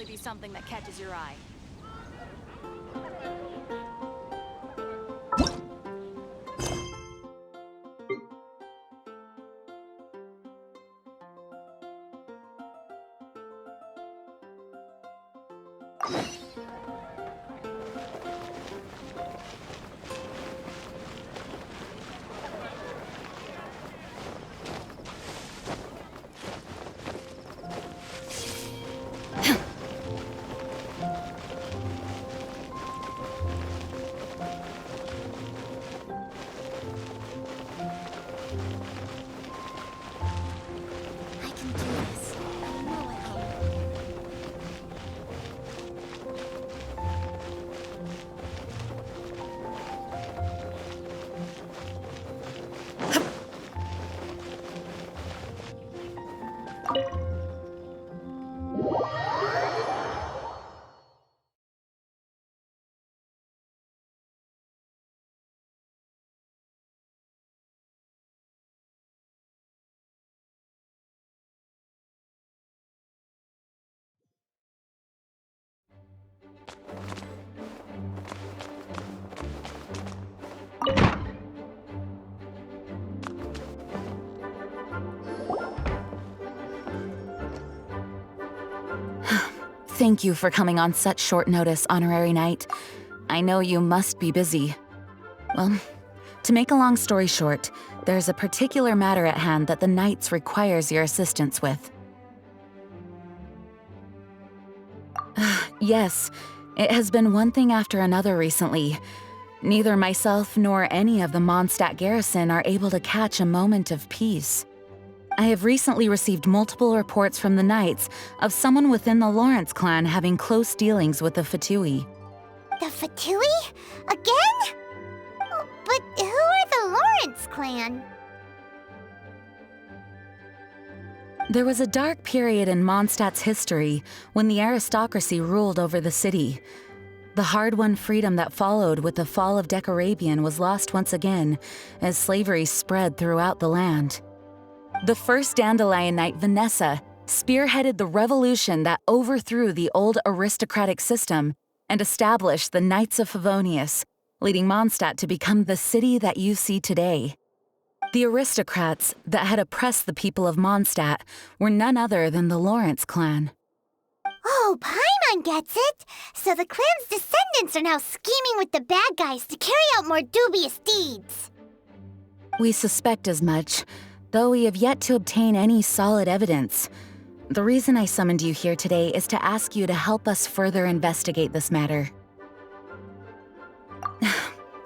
surely be something that catches your eye. I can do this. I know I can. Thank you for coming on such short notice, Honorary Knight. I know you must be busy. Well, to make a long story short, there's a particular matter at hand that the Knights requires your assistance with. Yes, it has been one thing after another recently. Neither myself nor any of the Mondstadt garrison are able to catch a moment of peace. I have recently received multiple reports from the Knights of someone within the Lawrence clan having close dealings with the Fatui. The Fatui? Again? Oh, but who are the Lawrence clan? There was a dark period in Mondstadt's history when the aristocracy ruled over the city. The hard-won freedom that followed with the fall of Decarabian was lost once again as slavery spread throughout the land. The first Dandelion Knight, Vanessa, spearheaded the revolution that overthrew the old aristocratic system and established the Knights of Favonius, leading Mondstadt to become the city that you see today. The aristocrats that had oppressed the people of Mondstadt were none other than the Lawrence clan. Oh, Paimon gets it! So the clan's descendants are now scheming with the bad guys to carry out more dubious deeds. We suspect as much, though we have yet to obtain any solid evidence. The reason I summoned you here today is to ask you to help us further investigate this matter.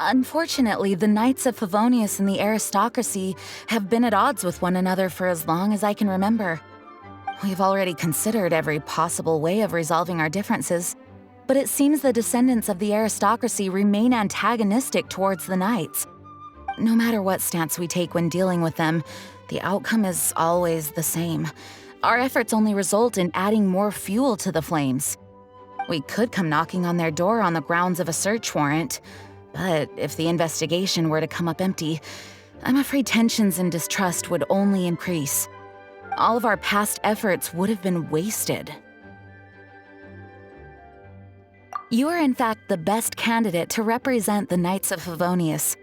Unfortunately, the Knights of Favonius and the aristocracy have been at odds with one another for as long as I can remember. We've already considered every possible way of resolving our differences, but it seems the descendants of the aristocracy remain antagonistic towards the Knights. No matter what stance we take when dealing with them, the outcome is always the same. Our efforts only result in adding more fuel to the flames. We could come knocking on their door on the grounds of a search warrant, but if the investigation were to come up empty, I'm afraid tensions and distrust would only increase. All of our past efforts would have been wasted. You are in fact the best candidate to represent the Knights of Favonius.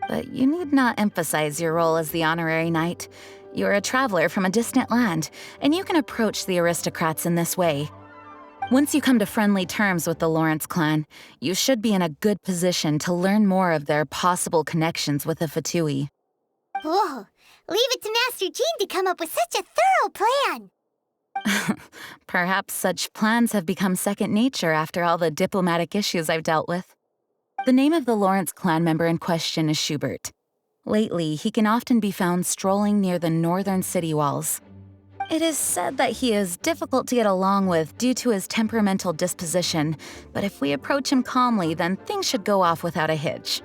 But you need not emphasize your role as the honorary knight. You're a traveler from a distant land, and you can approach the aristocrats in this way. Once you come to friendly terms with the Lawrence clan, you should be in a good position to learn more of their possible connections with the Fatui. Whoa, leave it to Master Jean to come up with such a thorough plan! Perhaps such plans have become second nature after all the diplomatic issues I've dealt with. The name of the Lawrence clan member in question is Schubert. Lately, he can often be found strolling near the northern city walls. It is said that he is difficult to get along with due to his temperamental disposition, but if we approach him calmly, then things should go off without a hitch.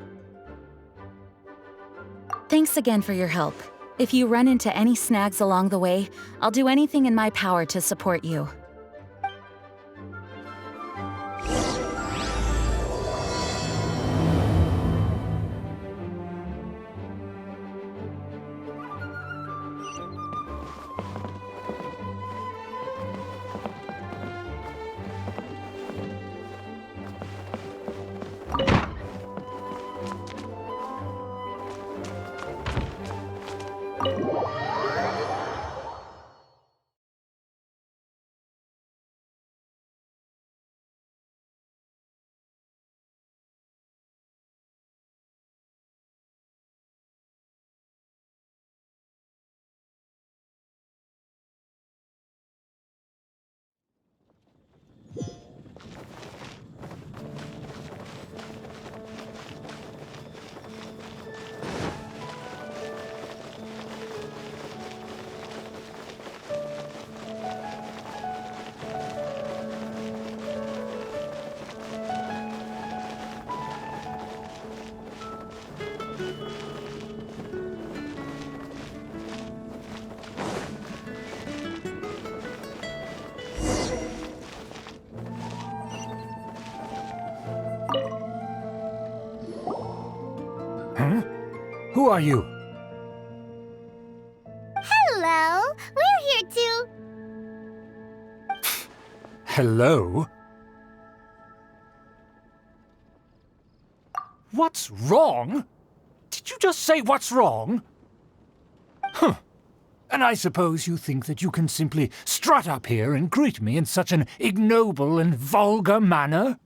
Thanks again for your help. If you run into any snags along the way, I'll do anything in my power to support you. Who are you? Hello, we're here to... Hello? What's wrong? Did you just say what's wrong? Huh. And I suppose you think that you can simply strut up here and greet me in such an ignoble and vulgar manner?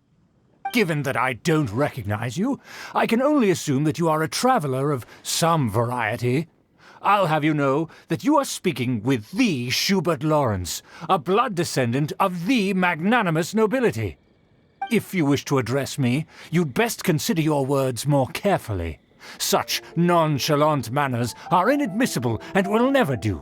Given that I don't recognize you, I can only assume that you are a traveler of some variety. I'll have you know that you are speaking with the Schubert Lawrence, a blood descendant of the magnanimous nobility. If you wish to address me, you'd best consider your words more carefully. Such nonchalant manners are inadmissible and will never do.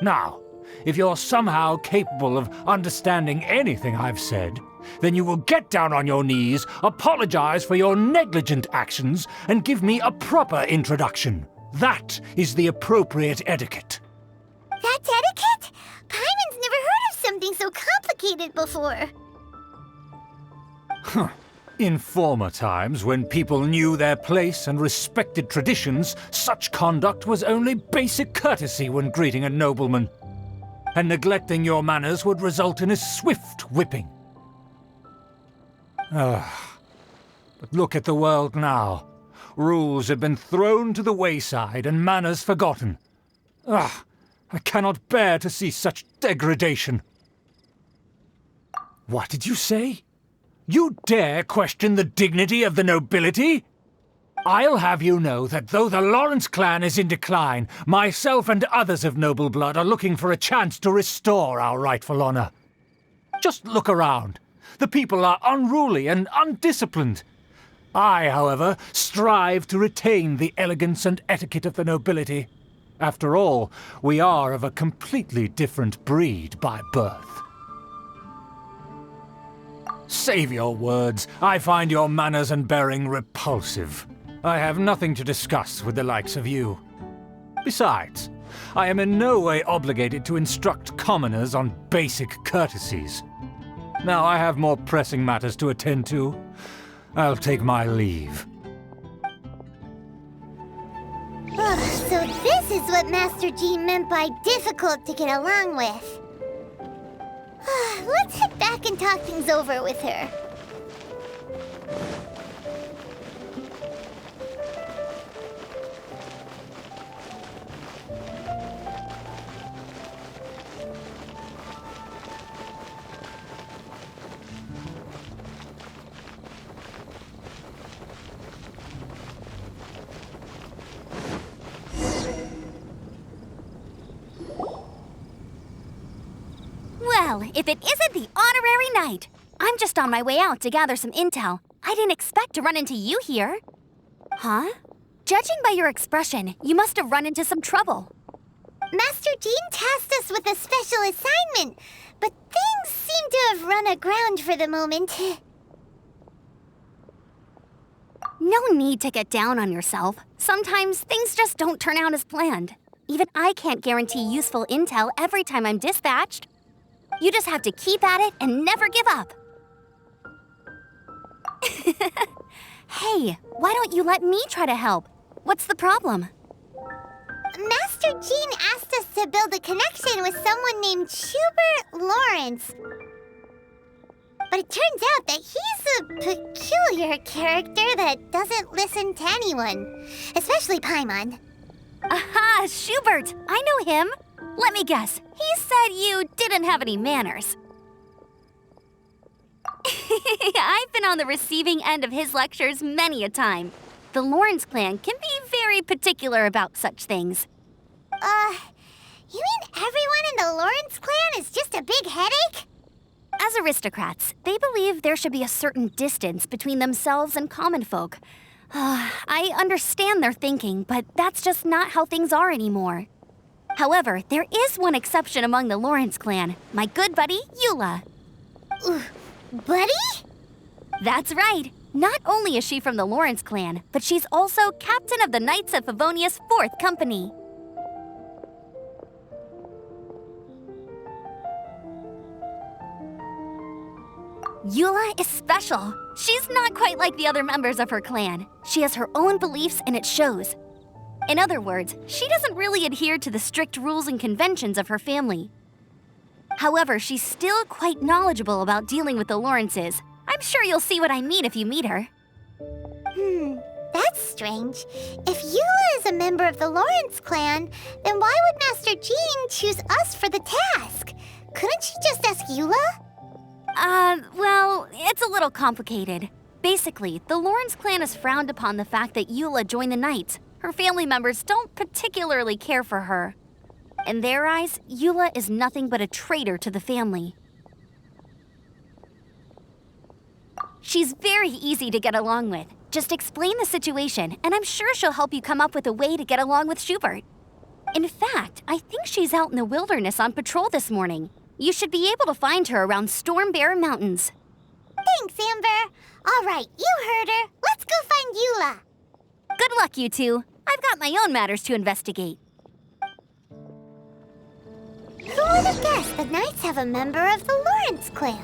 Now, if you're somehow capable of understanding anything I've said, then you will get down on your knees, apologize for your negligent actions, and give me a proper introduction. That is the appropriate etiquette. That's etiquette? Paimon's never heard of something so complicated before. In former times, when people knew their place and respected traditions, such conduct was only basic courtesy when greeting a nobleman. And neglecting your manners would result in a swift whipping. But look at the world now. Rules have been thrown to the wayside and manners forgotten. I cannot bear to see such degradation. What did you say? You dare question the dignity of the nobility? I'll have you know that though the Lawrence clan is in decline, myself and others of noble blood are looking for a chance to restore our rightful honor. Just look around. The people are unruly and undisciplined. I, however, strive to retain the elegance and etiquette of the nobility. After all, we are of a completely different breed by birth. Save your words. I find your manners and bearing repulsive. I have nothing to discuss with the likes of you. Besides, I am in no way obligated to instruct commoners on basic courtesies. Now I have more pressing matters to attend to. I'll take my leave. So this is what Master Jean meant by difficult to get along with. Let's head back and talk things over with her. Well, if it isn't the honorary knight! I'm just on my way out to gather some intel. I didn't expect to run into you here. Huh? Judging by your expression, you must have run into some trouble. Master Jean tasked us with a special assignment, but things seem to have run aground for the moment. No need to get down on yourself. Sometimes things just don't turn out as planned. Even I can't guarantee useful intel every time I'm dispatched. You just have to keep at it and never give up. Hey, why don't you let me try to help? What's the problem? Master Jean asked us to build a connection with someone named Schubert Lawrence. But it turns out that he's a peculiar character that doesn't listen to anyone, especially Paimon. Aha, Schubert! I know him. Let me guess, he said you didn't have any manners. I've been on the receiving end of his lectures many a time. The Lawrence clan can be very particular about such things. You mean everyone in the Lawrence clan is just a big headache? As aristocrats, they believe there should be a certain distance between themselves and common folk. I understand their thinking, but that's just not how things are anymore. However, there is one exception among the Lawrence clan, my good buddy, Eula. Buddy? That's right. Not only is she from the Lawrence clan, but she's also captain of the Knights of Favonius 4th Company. Eula is special. She's not quite like the other members of her clan. She has her own beliefs and it shows. In other words, she doesn't really adhere to the strict rules and conventions of her family. However, she's still quite knowledgeable about dealing with the Lawrences. I'm sure you'll see what I mean if you meet her. That's strange. If Eula is a member of the Lawrence clan, then why would Master Jean choose us for the task? Couldn't she just ask Eula? Well, it's a little complicated. Basically, the Lawrence clan has frowned upon the fact that Eula joined the Knights. Her family members don't particularly care for her. In their eyes, Eula is nothing but a traitor to the family. She's very easy to get along with. Just explain the situation, and I'm sure she'll help you come up with a way to get along with Schubert. In fact, I think she's out in the wilderness on patrol this morning. You should be able to find her around Storm Bear Mountains. Thanks, Amber. All right, you heard her. Let's go find Eula. Good luck, you two. I've got my own matters to investigate. Who would have guessed the Knights have a member of the Lawrence clan?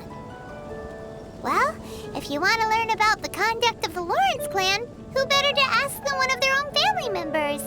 Well, if you want to learn about the conduct of the Lawrence clan, who better to ask than one of their own family members?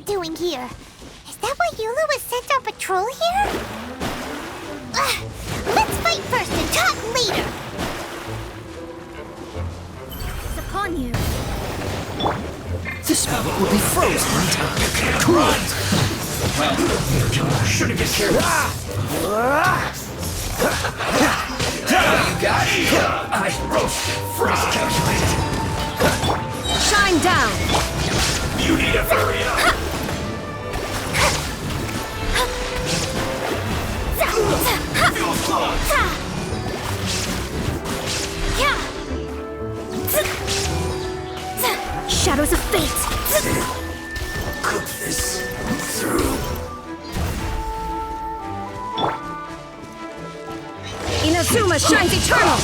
Doing here? Is that why Eula was sent on patrol here? Let's fight first and talk later! It's upon you. This moment will be frozen in time. Come on! Well, shouldn't get careful. You got it! I frost calculated. Shine down! You need to hurry up! Shadows of fate! Cook this through. Inazuma shines eternal!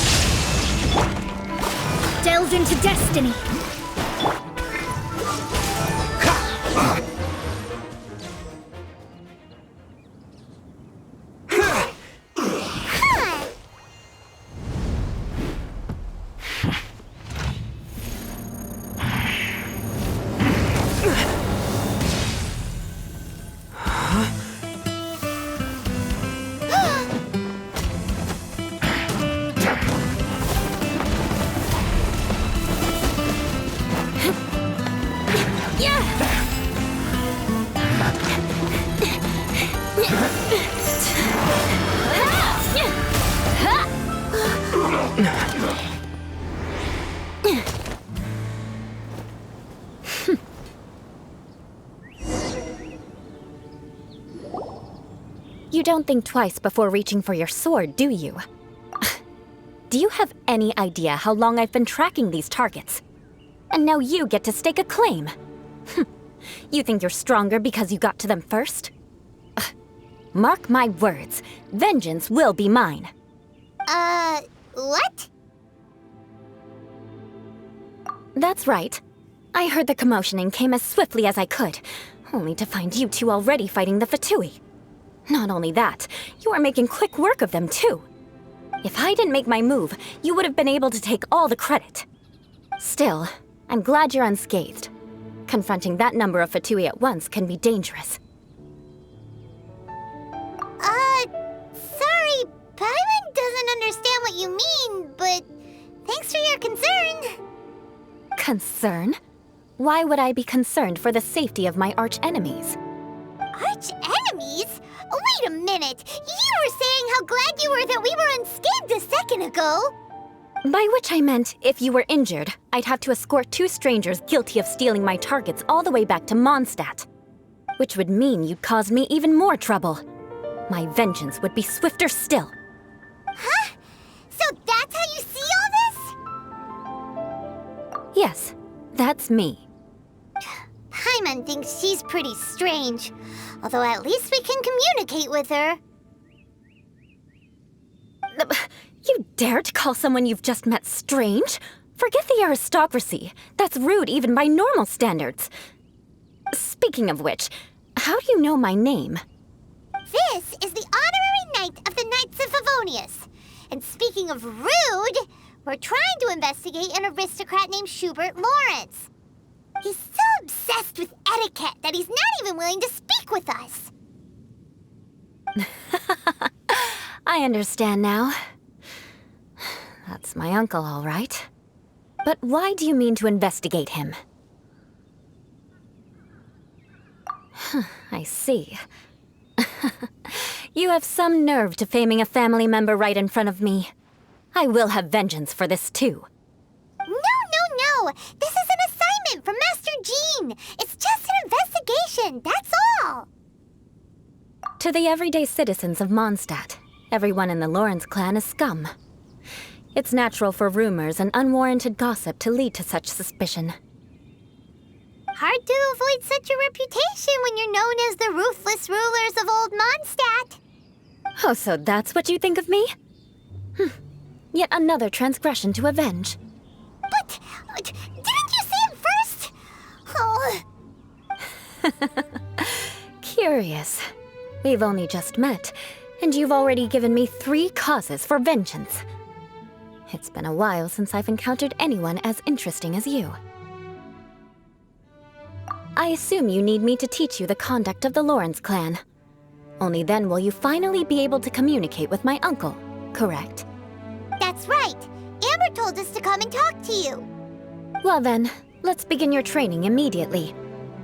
Delves into destiny! You don't think twice before reaching for your sword, do you? Do you have any idea how long I've been tracking these targets? And now you get to stake a claim. You think you're stronger because you got to them first? Mark my words, vengeance will be mine. What? That's right. I heard the commotion and came as swiftly as I could. Only to find you two already fighting the Fatui. Not only that, you are making quick work of them too. If I didn't make my move, you would have been able to take all the credit. Still, I'm glad you're unscathed. Confronting that number of Fatui at once can be dangerous. Sorry, Paimon doesn't understand what you mean, but thanks for your concern. Concern? Why would I be concerned for the safety of my arch-enemies? Arch-enemies? Wait a minute! You were saying how glad you were that we were unscathed a second ago! By which I meant, if you were injured, I'd have to escort 2 strangers guilty of stealing my targets all the way back to Mondstadt. Which would mean you'd cause me even more trouble. My vengeance would be swifter still. Huh? So that's how you see all this? Yes, that's me. Paimon thinks she's pretty strange. Although at least we can communicate with her. You dare to call someone you've just met strange? Forget the aristocracy. That's rude even by normal standards. Speaking of which, how do you know my name? This is the honorary knight of the Knights of Favonius. And speaking of rude, we're trying to investigate an aristocrat named Schubert Lawrence. He's so obsessed with etiquette that he's not even willing to speak with us. I understand now. That's my uncle, all right. But why do you mean to investigate him? I see. You have some nerve to faming a family member right in front of me. I will have vengeance for this too. No! This is an assignment from Master Jean! It's just an investigation, that's all! To the everyday citizens of Mondstadt, everyone in the Lawrence clan is scum. It's natural for rumors and unwarranted gossip to lead to such suspicion. Hard to avoid such a reputation when you're known as the ruthless rulers of Old Mondstadt. Oh, so that's what you think of me? Yet another transgression to avenge. But didn't you see him first? Oh. Curious. We've only just met, and you've already given me 3 causes for vengeance. It's been a while since I've encountered anyone as interesting as you. I assume you need me to teach you the conduct of the Lawrence clan. Only then will you finally be able to communicate with my uncle, correct? That's right. Amber told us to come and talk to you. Well then, let's begin your training immediately.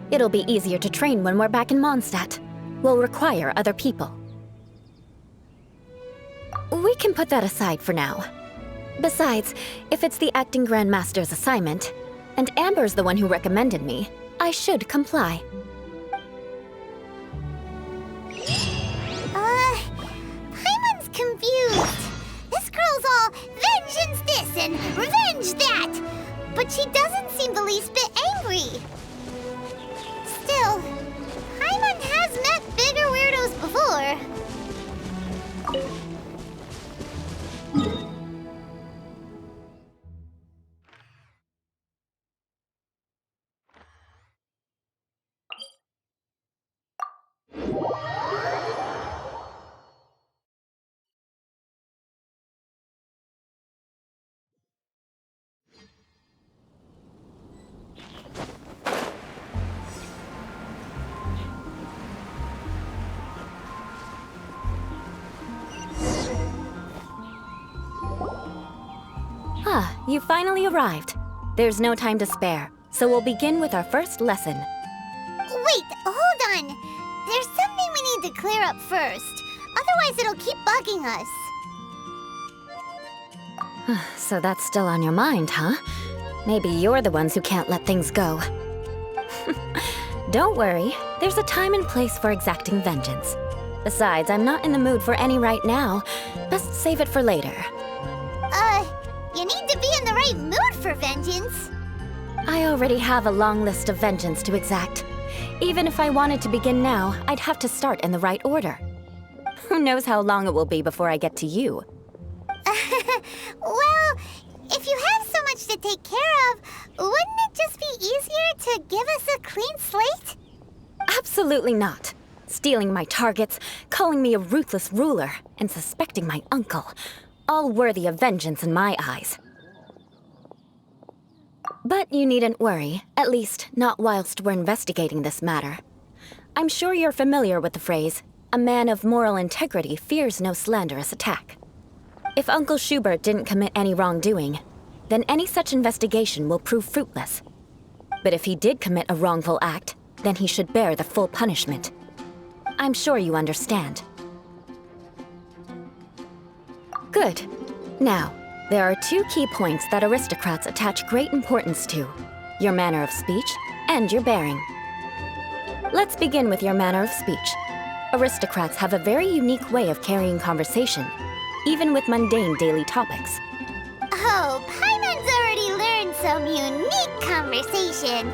It'll be easier to train when we're back in Mondstadt. We'll require other people. We can put that aside for now. Besides, if it's the acting Grand Master's assignment, and Amber's the one who recommended me, I should comply. Paimon's confused. This girl's all vengeance this and revenge that. But she doesn't seem the least bit angry. Still, Paimon has met bigger weirdos before. You finally arrived. There's no time to spare, so we'll begin with our first lesson. Wait, hold on. There's something we need to clear up first. Otherwise, it'll keep bugging us. So that's still on your mind, huh? Maybe you're the ones who can't let things go. Don't worry, there's a time and place for exacting vengeance. Besides, I'm not in the mood for any right now. Best save it for later. You need to be in the right mood for vengeance. I already have a long list of vengeance to exact. Even if I wanted to begin now, I'd have to start in the right order. Who knows how long it will be before I get to you? Well, if you have so much to take care of, wouldn't it just be easier to give us a clean slate? Absolutely not. Stealing my targets, calling me a ruthless ruler, and suspecting my uncle. All worthy of vengeance in my eyes. But you needn't worry, at least not whilst we're investigating this matter. I'm sure you're familiar with the phrase, a man of moral integrity fears no slanderous attack. If Uncle Schubert didn't commit any wrongdoing, then any such investigation will prove fruitless. But if he did commit a wrongful act, then he should bear the full punishment. I'm sure you understand. Good. Now, there are two key points that aristocrats attach great importance to: your manner of speech and your bearing. Let's begin with your manner of speech. Aristocrats have a very unique way of carrying conversation, even with mundane daily topics. Oh, Paimon's already learned some unique conversation.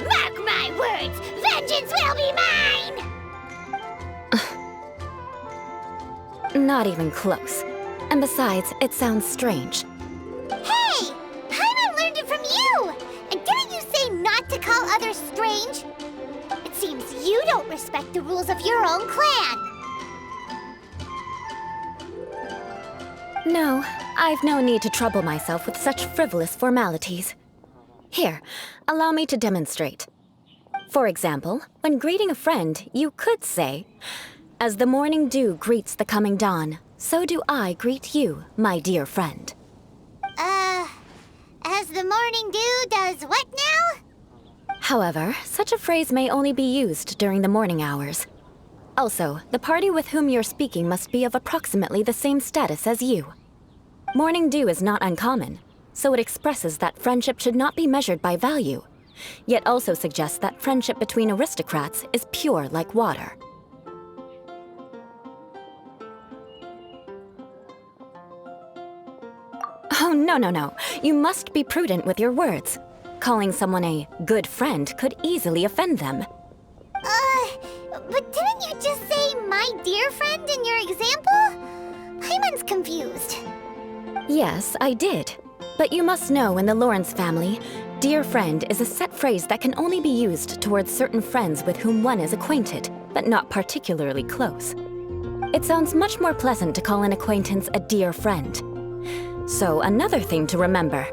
Mark my words, vengeance will be mine! Not even close. And besides, it sounds strange. Hey! Paimon learned it from you! And didn't you say not to call others strange? It seems you don't respect the rules of your own clan. No, I've no need to trouble myself with such frivolous formalities. Here, allow me to demonstrate. For example, when greeting a friend, you could say, "As the morning dew greets the coming dawn, so do I greet you, my dear friend." As the morning dew does what now? However, such a phrase may only be used during the morning hours. Also, the party with whom you're speaking must be of approximately the same status as you. Morning dew is not uncommon, so it expresses that friendship should not be measured by value, yet also suggests that friendship between aristocrats is pure like water. Oh, no. You must be prudent with your words. Calling someone a good friend could easily offend them. But didn't you just say my dear friend in your example? Paimon's confused. Yes, I did. But you must know in the Lawrence family, dear friend is a set phrase that can only be used towards certain friends with whom one is acquainted, but not particularly close. It sounds much more pleasant to call an acquaintance a dear friend. So another thing to remember,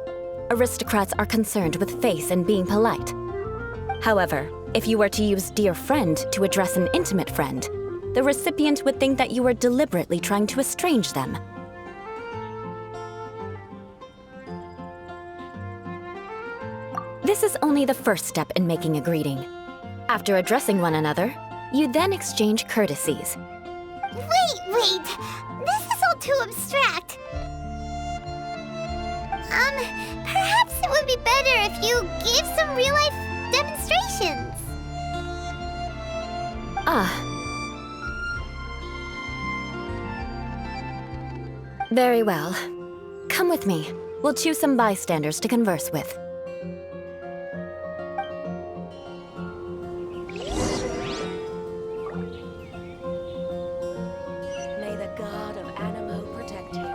aristocrats are concerned with face and being polite. However, if you were to use dear friend to address an intimate friend, the recipient would think that you were deliberately trying to estrange them. This is only the first step in making a greeting. After addressing one another, you then exchange courtesies. Wait! This is all too abstract. Perhaps it would be better if you gave some real-life demonstrations. Very well. Come with me. We'll choose some bystanders to converse with. May the god of Animo protect you.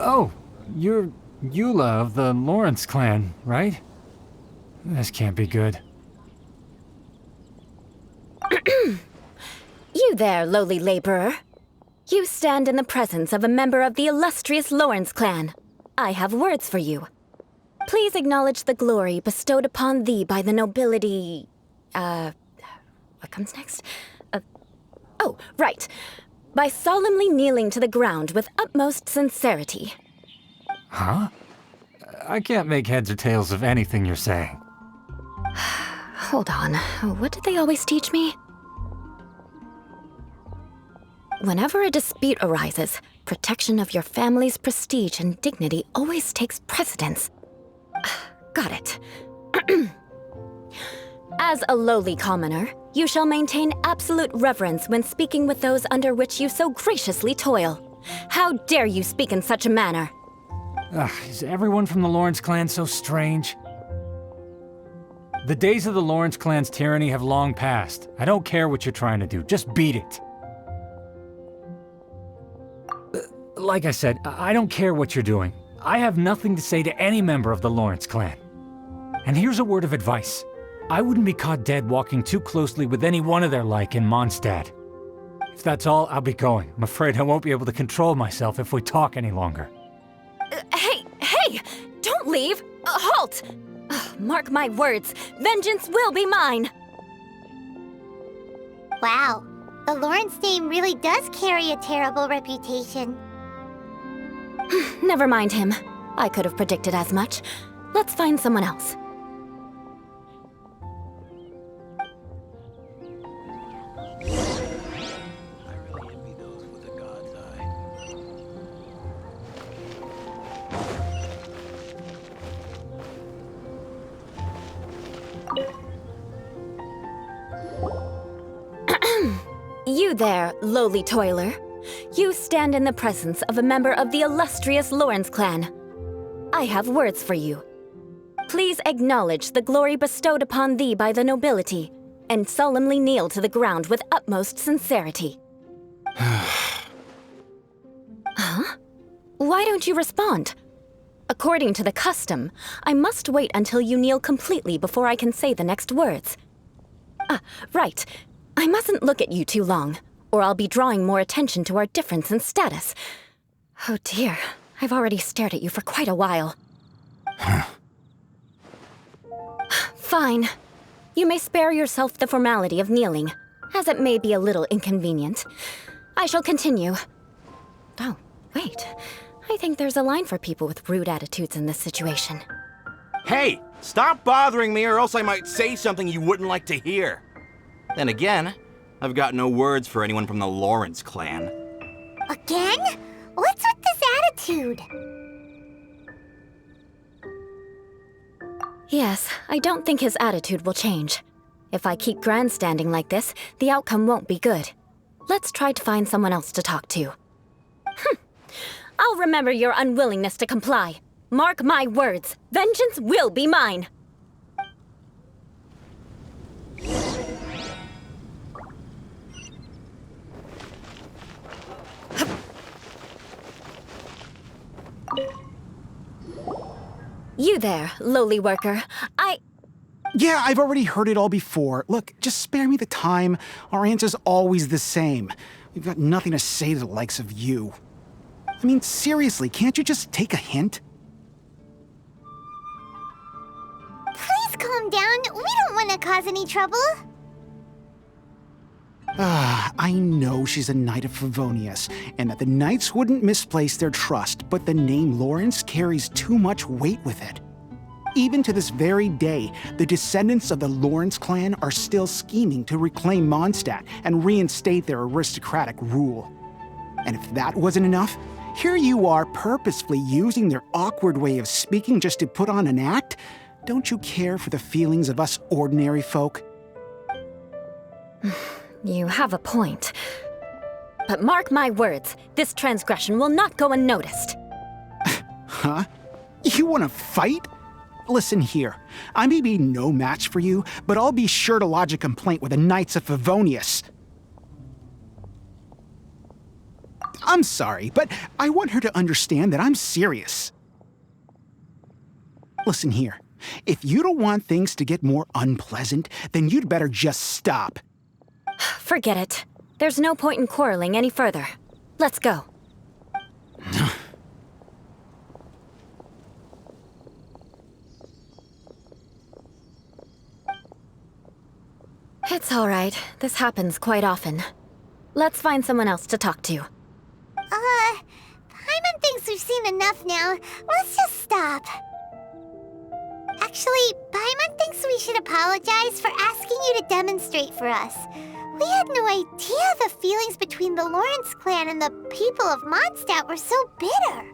Oh, you're Eula of the Lawrence clan, right? This can't be good. You there, lowly laborer. You stand in the presence of a member of the illustrious Lawrence clan. I have words for you. Please acknowledge the glory bestowed upon thee by the nobility... what comes next? Oh, right. By solemnly kneeling to the ground with utmost sincerity. Huh? I can't make heads or tails of anything you're saying. Hold on. What did they always teach me? Whenever a dispute arises, protection of your family's prestige and dignity always takes precedence. Got it. As a lowly commoner, you shall maintain absolute reverence when speaking with those under which you so graciously toil. How dare you speak in such a manner? Is everyone from the Lawrence clan so strange? The days of the Lawrence clan's tyranny have long passed. I don't care what you're trying to do, just beat it. Like I said, I don't care what you're doing. I have nothing to say to any member of the Lawrence clan. And here's a word of advice. I wouldn't be caught dead walking too closely with any one of their like in Mondstadt. If that's all, I'll be going. I'm afraid I won't be able to control myself if we talk any longer. Hey! Don't leave! Halt! Ugh, mark my words, vengeance will be mine! Wow, the Lawrence name really does carry a terrible reputation. Never mind him. I could have predicted as much. Let's find someone else. You there, lowly toiler. You stand in the presence of a member of the illustrious Lawrence clan. I have words for you. Please acknowledge the glory bestowed upon thee by the nobility, and solemnly kneel to the ground with utmost sincerity. Huh? Why don't you respond? According to the custom, I must wait until you kneel completely before I can say the next words. Right. I mustn't look at you too long, or I'll be drawing more attention to our difference in status. Oh dear, I've already stared at you for quite a while. Fine. You may spare yourself the formality of kneeling, as it may be a little inconvenient. I shall continue. Oh, wait. I think there's a line for people with rude attitudes in this situation. Hey, stop bothering me or else I might say something you wouldn't like to hear. Then again, I've got no words for anyone from the Lawrence clan. Again? What's with this attitude? Yes, I don't think his attitude will change. If I keep grandstanding like this, the outcome won't be good. Let's try to find someone else to talk to. I'll remember your unwillingness to comply. Mark my words, vengeance will be mine. You there, lowly worker. Yeah, I've already heard it all before. Look, just spare me the time. Our answer's always the same. We've got nothing to say to the likes of you. I mean, seriously, can't you just take a hint? Please calm down. We don't want to cause any trouble. I know she's a Knight of Favonius, and that the Knights wouldn't misplace their trust, but the name Lawrence carries too much weight with it. Even to this very day, the descendants of the Lawrence clan are still scheming to reclaim Mondstadt and reinstate their aristocratic rule. And if that wasn't enough, here you are purposefully using their awkward way of speaking just to put on an act? Don't you care for the feelings of us ordinary folk? You have a point. But mark my words, this transgression will not go unnoticed. Huh? You want to fight? Listen here, I may be no match for you, but I'll be sure to lodge a complaint with the Knights of Favonius. I'm sorry, but I want her to understand that I'm serious. Listen here, if you don't want things to get more unpleasant, then you'd better just stop. Forget it. There's no point in quarreling any further. Let's go. It's all right. This happens quite often. Let's find someone else to talk to. Paimon thinks we've seen enough now. Let's just stop. Actually, Paimon thinks we should apologize for asking you to demonstrate for us. We had no idea the feelings between the Lawrence clan and the people of Mondstadt were so bitter.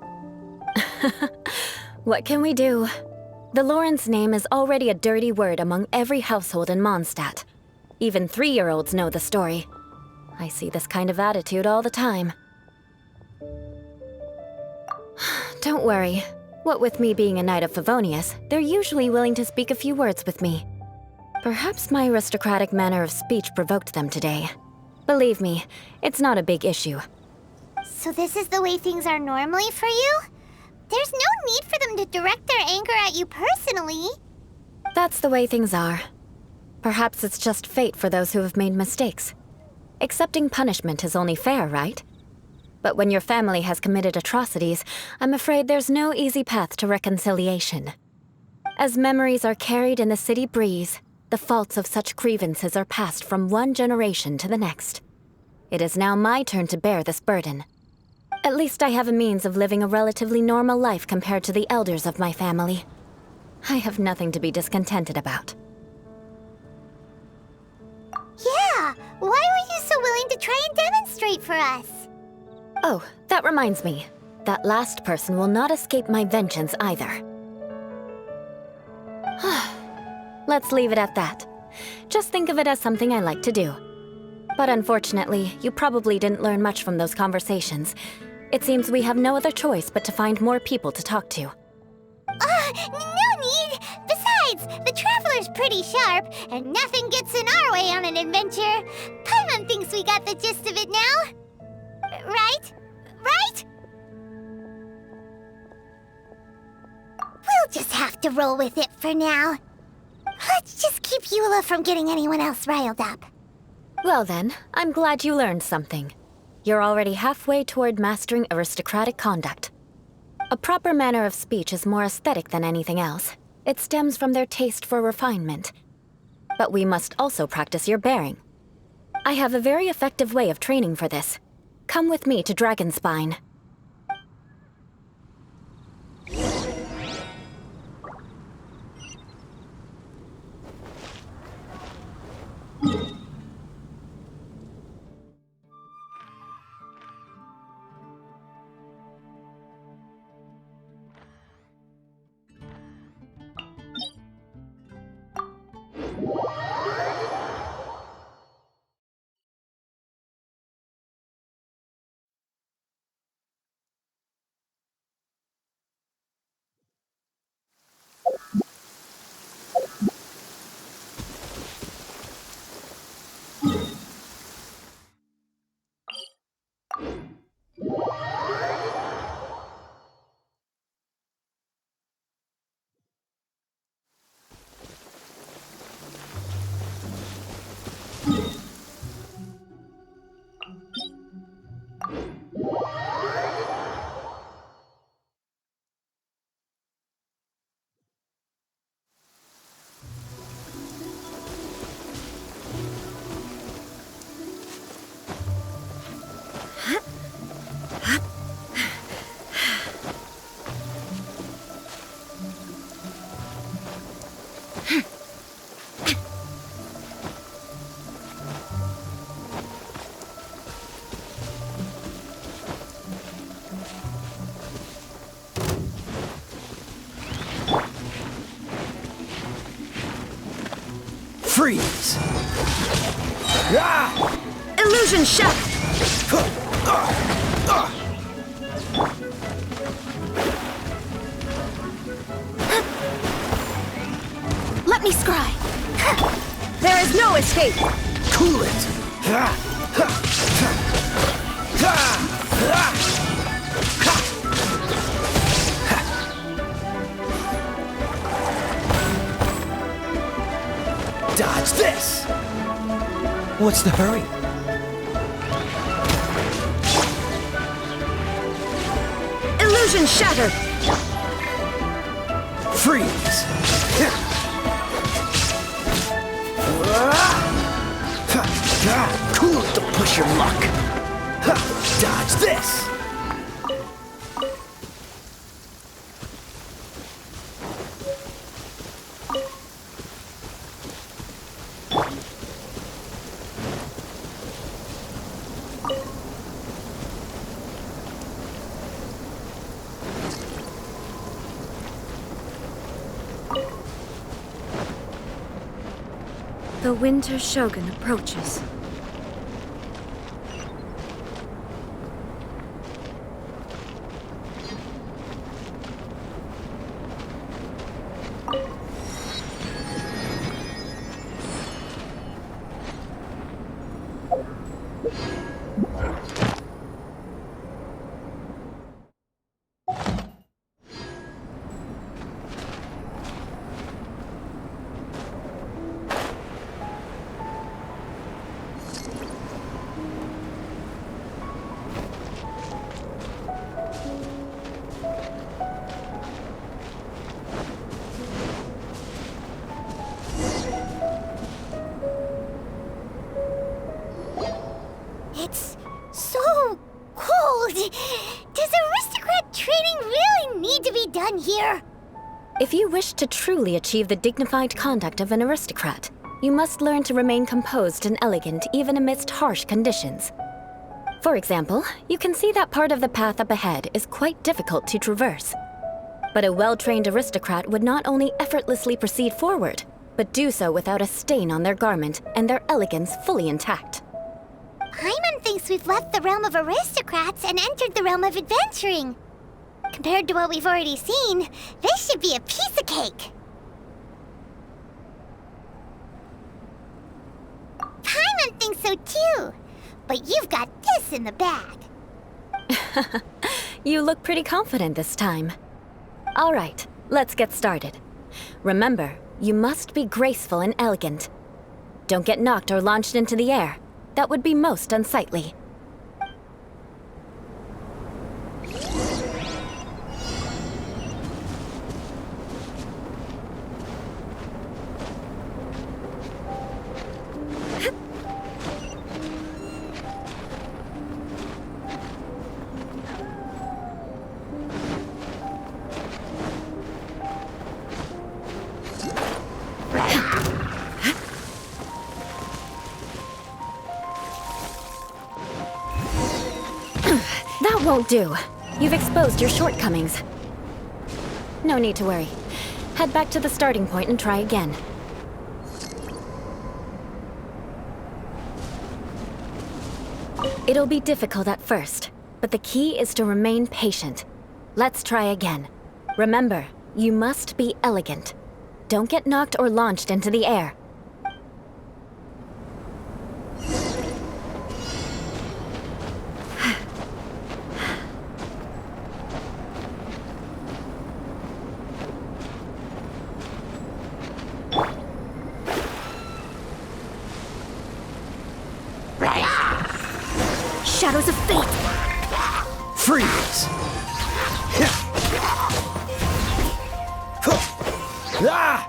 What can we do? The Lawrence name is already a dirty word among every household in Mondstadt. Even 3-year-olds know the story. I see this kind of attitude all the time. Don't worry. What with me being a Knight of Favonius, they're usually willing to speak a few words with me. Perhaps my aristocratic manner of speech provoked them today. Believe me, it's not a big issue. So this is the way things are normally for you? There's no direct their anger at you personally. That's the way things are. Perhaps it's just fate for those who have made mistakes. Accepting punishment is only fair, right? But when your family has committed atrocities, I'm afraid there's no easy path to reconciliation. As memories are carried in the city breeze, the faults of such grievances are passed from one generation to the next. It is now my turn to bear this burden. At least I have a means of living a relatively normal life compared to the elders of my family. I have nothing to be discontented about. Yeah, why were you so willing to try and demonstrate for us? Oh, that reminds me. That last person will not escape my vengeance either. Let's leave it at that. Just think of it as something I like to do. But unfortunately, you probably didn't learn much from those conversations. It seems we have no other choice but to find more people to talk to. No need! Besides, the Traveler's pretty sharp, and nothing gets in our way on an adventure. Paimon thinks we got the gist of it now. Right? Right? We'll just have to roll with it for now. Let's just keep Eula from getting anyone else riled up. Well then, I'm glad you learned something. You're already halfway toward mastering aristocratic conduct. A proper manner of speech is more aesthetic than anything else. It stems from their taste for refinement. But we must also practice your bearing. I have a very effective way of training for this. Come with me to Dragonspine. Freeze! Ah! Illusion shot! Let me scry! There is no escape! Cool it! Dodge this! What's the hurry? Illusion shattered! Freeze! Cool it, don't push your luck! Dodge this! The Winter Shogun approaches. If you wish to truly achieve the dignified conduct of an aristocrat, you must learn to remain composed and elegant even amidst harsh conditions. For example, you can see that part of the path up ahead is quite difficult to traverse. But a well-trained aristocrat would not only effortlessly proceed forward, but do so without a stain on their garment and their elegance fully intact. Paimon thinks we've left the realm of aristocrats and entered the realm of adventuring. Compared to what we've already seen, this should be a piece of cake. Paimon thinks so too, but you've got this in the bag. You look pretty confident this time. All right, let's get started. Remember, you must be graceful and elegant. Don't get knocked or launched into the air. That would be most unsightly. That won't do. You've exposed your shortcomings. No need to worry. Head back to the starting point and try again. It'll be difficult at first, but the key is to remain patient. Let's try again. Remember, you must be elegant. Don't get knocked or launched into the air. Shadows of fate! Freeze! Ah!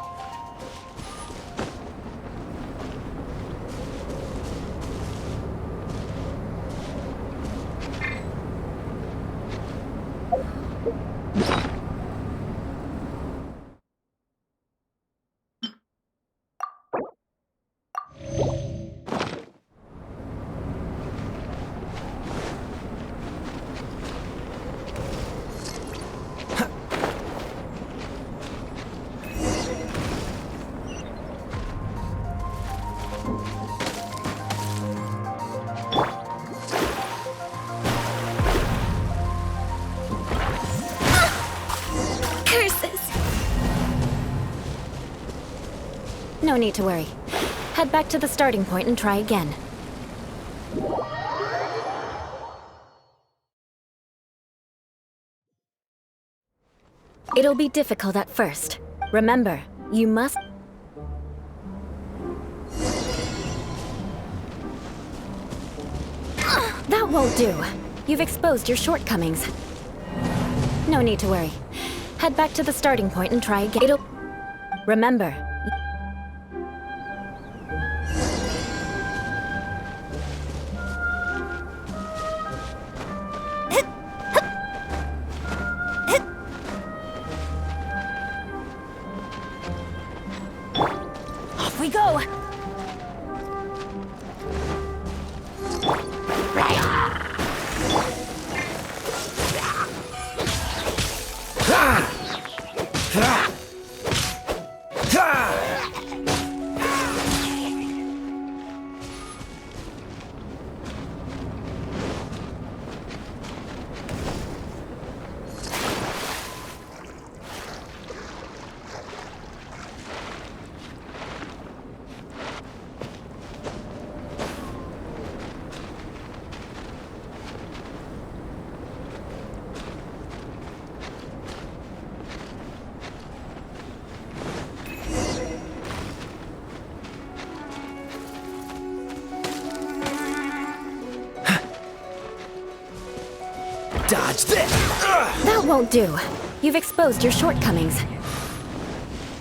No need to worry. Head back to the starting point and try again. It'll be difficult at first. Remember, you must... That won't do. You've exposed your shortcomings. No need to worry. Head back to the starting point and try again. It'll... Remember... Off we go! Dodge this! That won't do. You've exposed your shortcomings.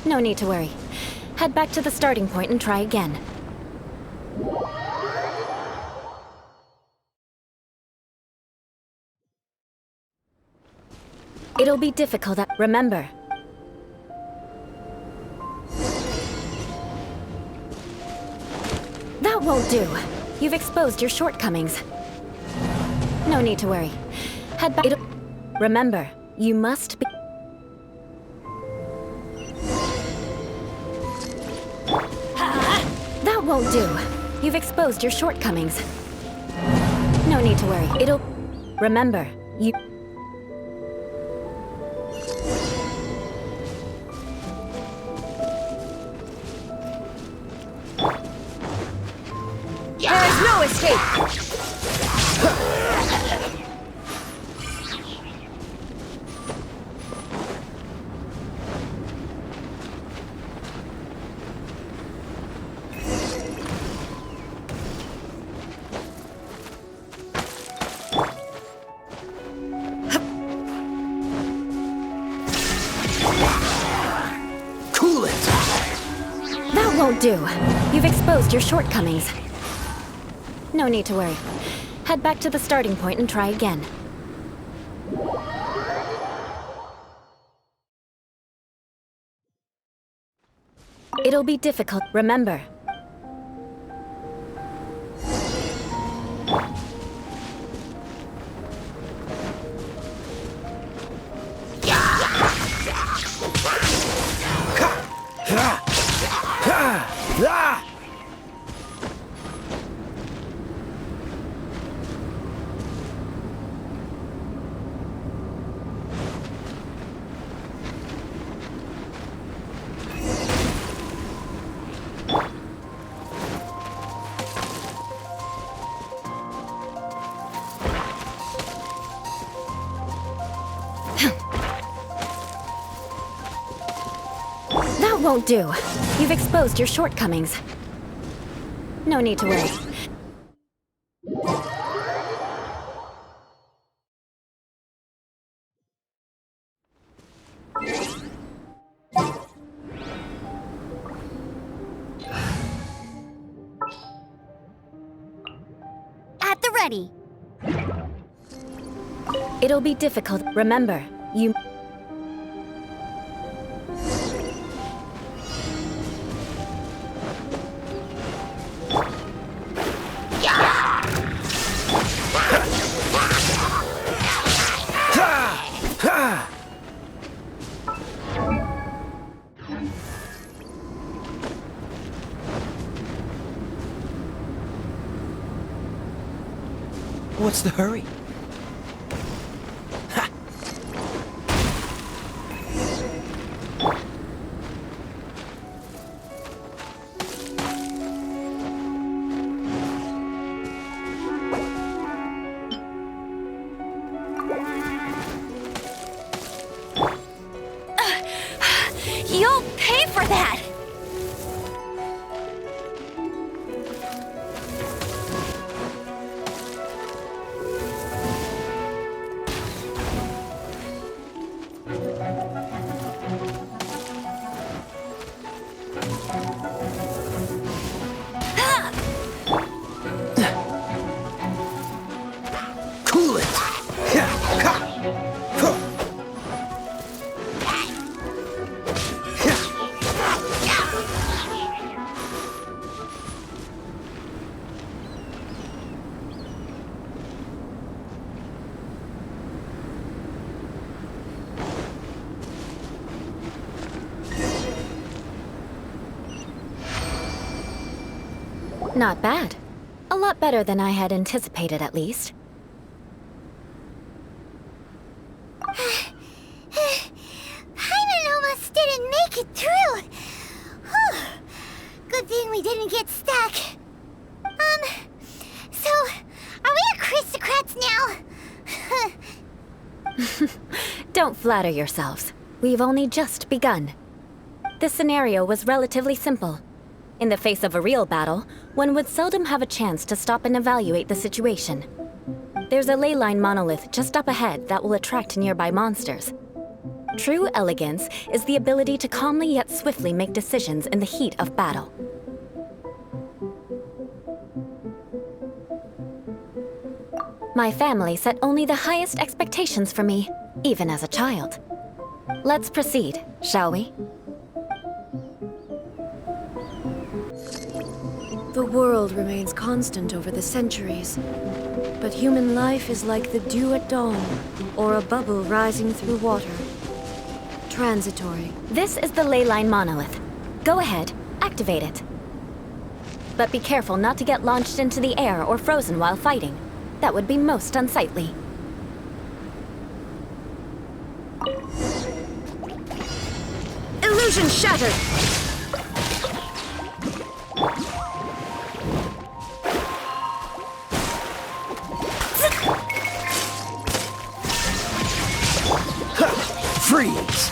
No need to worry. Head back to the starting point and try again. It'll be difficult at... Remember, won't do. You've exposed your shortcomings. No need to worry. Head back. Remember, you must be. That won't do. You've exposed your shortcomings. No need to worry. It'll. Remember, you. There is no escape! Cool it! That won't do. You've exposed your shortcomings. No need to worry. Head back to the starting point and try again. It'll be difficult, remember. That won't do. You've exposed your shortcomings. No need to worry. At the ready. It'll be difficult. Remember, you... What's the hurry? You'll pay for that! Cool it! Not bad. A lot better than I had anticipated, at least. Hyman almost didn't make it through. Whew. Good thing we didn't get stuck. So, are we aristocrats now? Don't flatter yourselves. We've only just begun. This scenario was relatively simple. In the face of a real battle, one would seldom have a chance to stop and evaluate the situation. There's a ley line monolith just up ahead that will attract nearby monsters. True elegance is the ability to calmly yet swiftly make decisions in the heat of battle. My family set only the highest expectations for me, even as a child. Let's proceed, shall we? The world remains constant over the centuries, but human life is like the dew at dawn, or a bubble rising through water. Transitory. This is the ley line monolith. Go ahead, activate it. But be careful not to get launched into the air or frozen while fighting. That would be most unsightly. Illusion shattered! Freeze!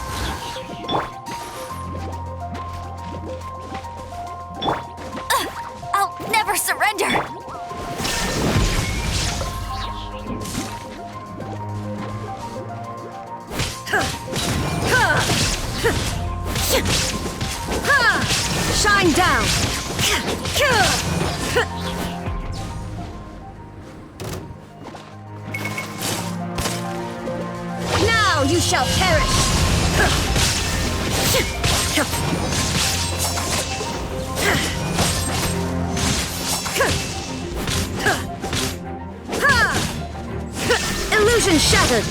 I'll never surrender! Shine down! Now you shall perish! Illusion shattered!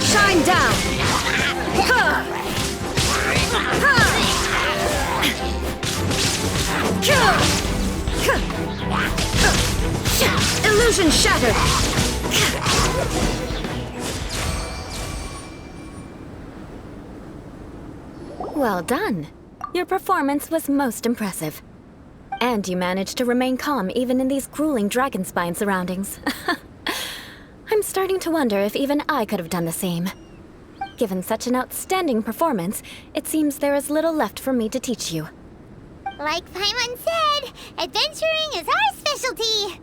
Shine down! Illusion shattered! Well done. Your performance was most impressive. And you managed to remain calm even in these grueling dragon spine surroundings. I'm starting to wonder if even I could have done the same. Given such an outstanding performance, it seems there is little left for me to teach you. Like Paimon said, adventuring is our specialty.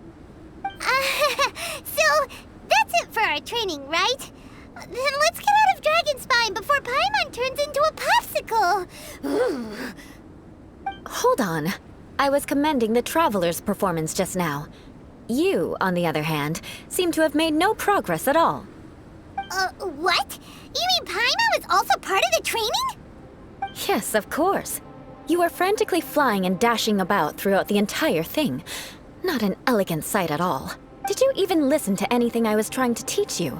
So, that's it for our training, right? Then let's get out of Dragonspine before Paimon turns into a popsicle. Hold on. I was commending the Traveler's performance just now. You, on the other hand, seem to have made no progress at all. What? You mean Paimon was also part of the training? Yes, of course. You were frantically flying and dashing about throughout the entire thing. Not an elegant sight at all. Did you even listen to anything I was trying to teach you?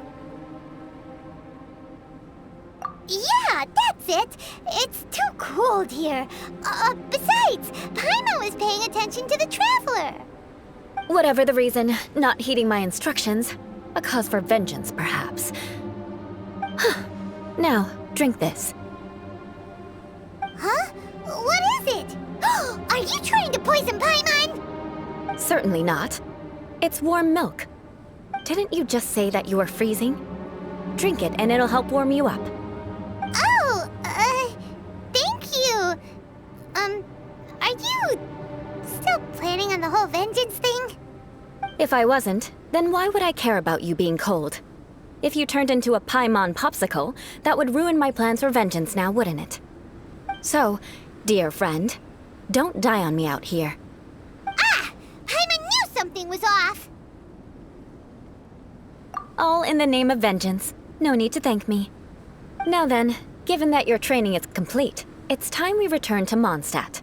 Yeah, that's it. It's too cold here. Besides, Paimon was paying attention to the Traveler. Whatever the reason, not heeding my instructions. A cause for vengeance, perhaps. Now, drink this. Huh? What is it? Are you trying to poison Paimon? Certainly not. It's warm milk. Didn't you just say that you were freezing? Drink it and it'll help warm you up. Oh, thank you. Are you still planning on the whole vengeance thing? If I wasn't, then why would I care about you being cold? If you turned into a Paimon popsicle, that would ruin my plans for vengeance now, wouldn't it? So, dear friend, don't die on me out here. Ah! Paimon knew something was off! All in the name of vengeance. No need to thank me. Now then, given that your training is complete, it's time we return to Mondstadt.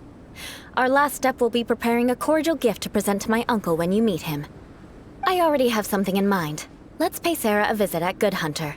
Our last step will be preparing a cordial gift to present to my uncle when you meet him. I already have something in mind. Let's pay Sarah a visit at Good Hunter.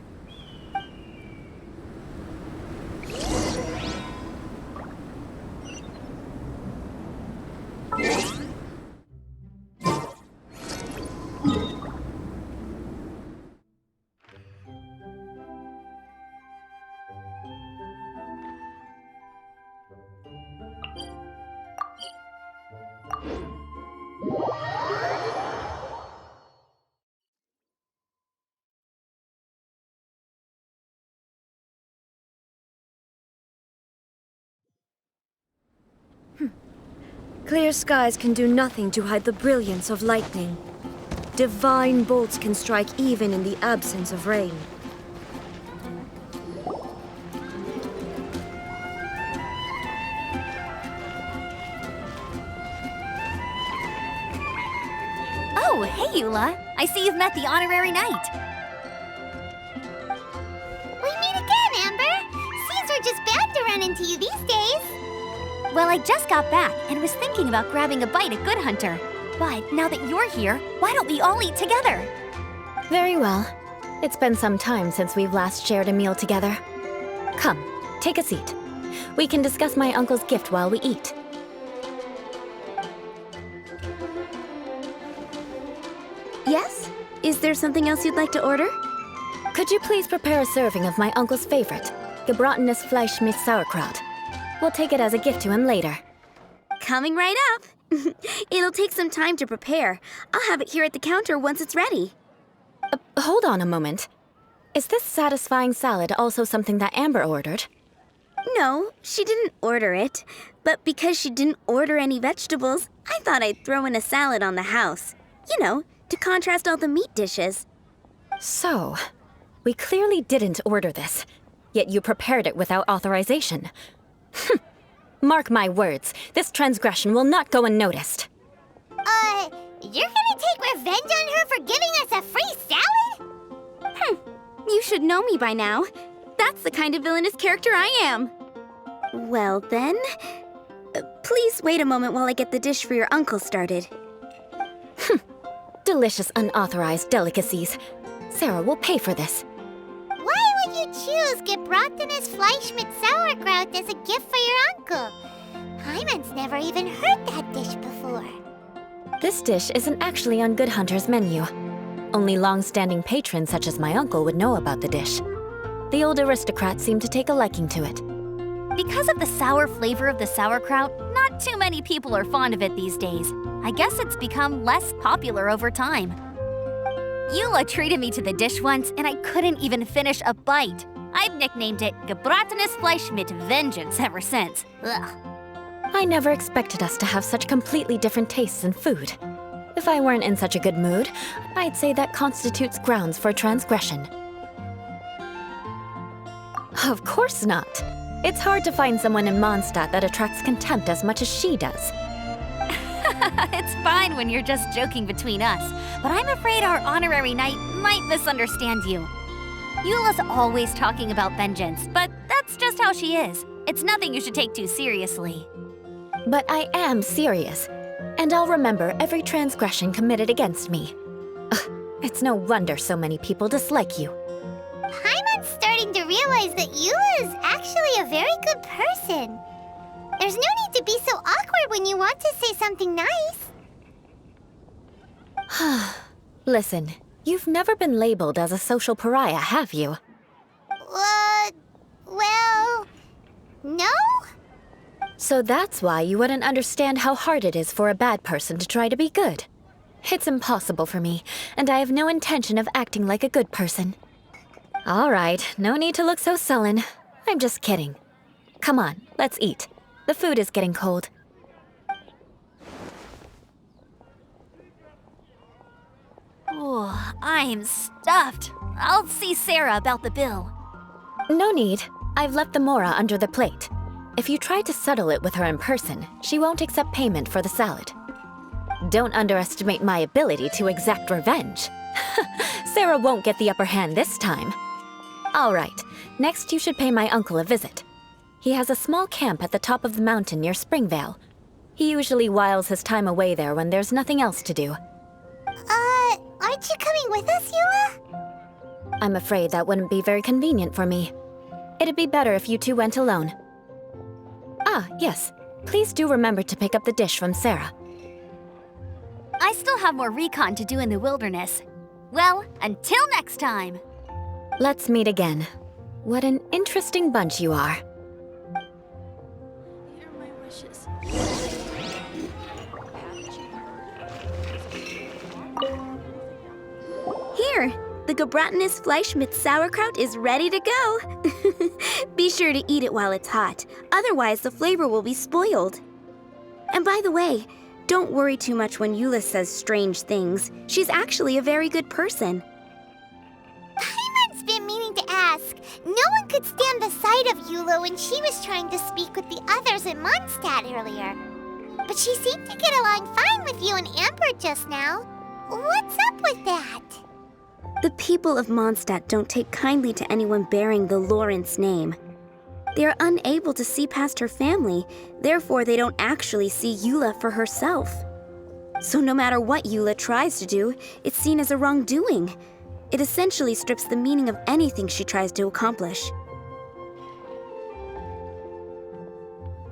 Clear skies can do nothing to hide the brilliance of lightning. Divine bolts can strike even in the absence of rain. Oh, Oh, hey, Eula. I see you've met the honorary knight. We meet again, Amber. Seems we're just bound to run into you these days. Well, I just got back and was thinking about grabbing a bite at Good Hunter. But now that you're here, why don't we all eat together? Very well. It's been some time since we've last shared a meal together. Come, take a seat. We can discuss my uncle's gift while we eat. Yes? Is there something else you'd like to order? Could you please prepare a serving of my uncle's favorite, gebratenes Fleisch mit Sauerkraut? We'll take it as a gift to him later. Coming right up. It'll take some time to prepare. I'll have it here at the counter once it's ready. Hold on a moment. Is this satisfying salad also something that Amber ordered? No, she didn't order it. But because she didn't order any vegetables, I thought I'd throw in a salad on the house. You know, to contrast all the meat dishes. So, we clearly didn't order this, yet you prepared it without authorization. Mark my words, this transgression will not go unnoticed. You're gonna take revenge on her for giving us a free salad? You should know me by now. That's the kind of villainous character I am. Well then, please wait a moment while I get the dish for your uncle started. Delicious unauthorized delicacies. Sarah will pay for this. Why would you choose gebratenes Fleisch mit Sauerkraut as a gift for your uncle? Hyman's never even heard that dish before. This dish isn't actually on Good Hunter's menu. Only long-standing patrons such as my uncle would know about the dish. The old aristocrats seem to take a liking to it. Because of the sour flavor of the sauerkraut, not too many people are fond of it these days. I guess it's become less popular over time. Eula treated me to the dish once, and I couldn't even finish a bite. I've nicknamed it gebratenes Fleisch mit Vengeance ever since. Ugh. I never expected us to have such completely different tastes in food. If I weren't in such a good mood, I'd say that constitutes grounds for transgression. Of course not. It's hard to find someone in Mondstadt that attracts contempt as much as she does. It's fine when you're just joking between us, but I'm afraid our honorary knight might misunderstand you. Eula's always talking about vengeance, but that's just how she is. It's nothing you should take too seriously. But I am serious, and I'll remember every transgression committed against me. Ugh, it's no wonder so many people dislike you. Hyman's starting to realize that Eula is actually a very good person. There's no need to be so awkward when you want to say something nice. Listen, you've never been labeled as a social pariah, have you? Well, no? So that's why you wouldn't understand how hard it is for a bad person to try to be good. It's impossible for me, and I have no intention of acting like a good person. All right, no need to look so sullen. I'm just kidding. Come on, let's eat. The food is getting cold. Oh, I'm stuffed. I'll see Sarah about the bill. No need. I've left the mora under the plate. If you try to settle it with her in person, she won't accept payment for the salad. Don't underestimate my ability to exact revenge. Sarah won't get the upper hand this time. All right, next you should pay my uncle a visit. He has a small camp at the top of the mountain near Springvale. He usually whiles his time away there when there's nothing else to do. Aren't you coming with us, Eula? I'm afraid that wouldn't be very convenient for me. It'd be better if you two went alone. Ah, yes. Please do remember to pick up the dish from Sarah. I still have more recon to do in the wilderness. Well, until next time. Let's meet again. What an interesting bunch you are. Here are my wishes. Here, the gebratenes Fleisch mit Sauerkraut is ready to go. Be sure to eat it while it's hot, otherwise the flavor will be spoiled. And by the way, don't worry too much when Eula says strange things. She's actually a very good person. Hyman's been meaning to ask. No one could stand the sight of Eula when she was trying to speak with the others in Mondstadt earlier. But she seemed to get along fine with you and Amber just now. What's up with that? The people of Mondstadt don't take kindly to anyone bearing the Lawrence name. They are unable to see past her family, therefore they don't actually see Eula for herself. So no matter what Eula tries to do, it's seen as a wrongdoing. It essentially strips the meaning of anything she tries to accomplish.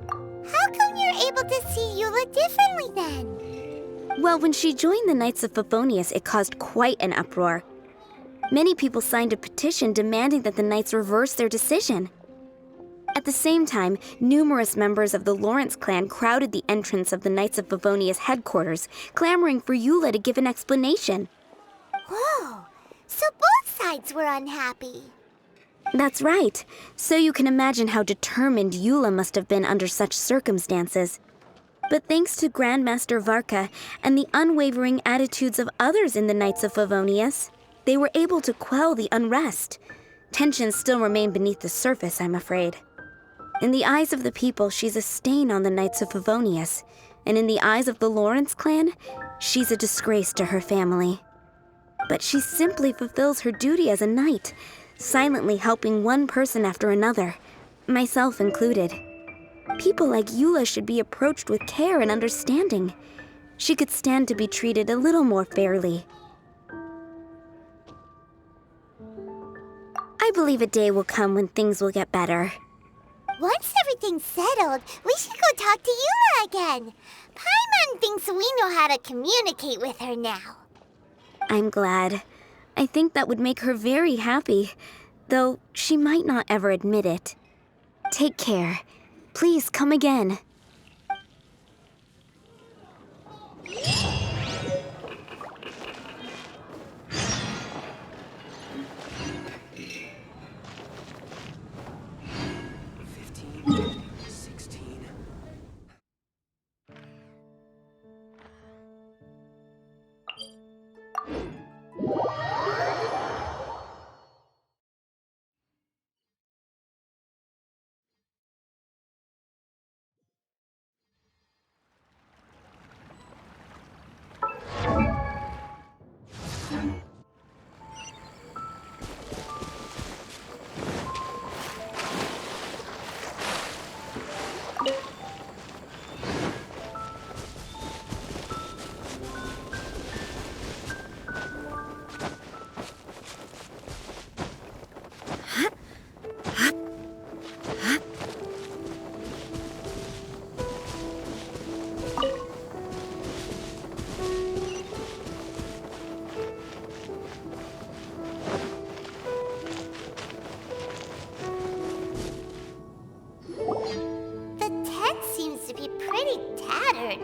How come you're able to see Eula differently then? Well, when she joined the Knights of Favonius, it caused quite an uproar. Many people signed a petition demanding that the Knights reverse their decision. At the same time, numerous members of the Lawrence clan crowded the entrance of the Knights of Favonius headquarters, clamoring for Eula to give an explanation. Whoa, so both sides were unhappy. That's right. So you can imagine how determined Eula must have been under such circumstances. But thanks to Grandmaster Varka and the unwavering attitudes of others in the Knights of Favonius, they were able to quell the unrest. Tensions still remain beneath the surface, I'm afraid. In the eyes of the people, she's a stain on the Knights of Favonius, and in the eyes of the Lawrence clan, she's a disgrace to her family. But she simply fulfills her duty as a knight, silently helping one person after another, myself included. People like Eula should be approached with care and understanding. She could stand to be treated a little more fairly. I believe a day will come when things will get better. Once everything's settled, we should go talk to Eula again. Paimon thinks we know how to communicate with her now. I'm glad. I think that would make her very happy, though she might not ever admit it. Take care. Please come again.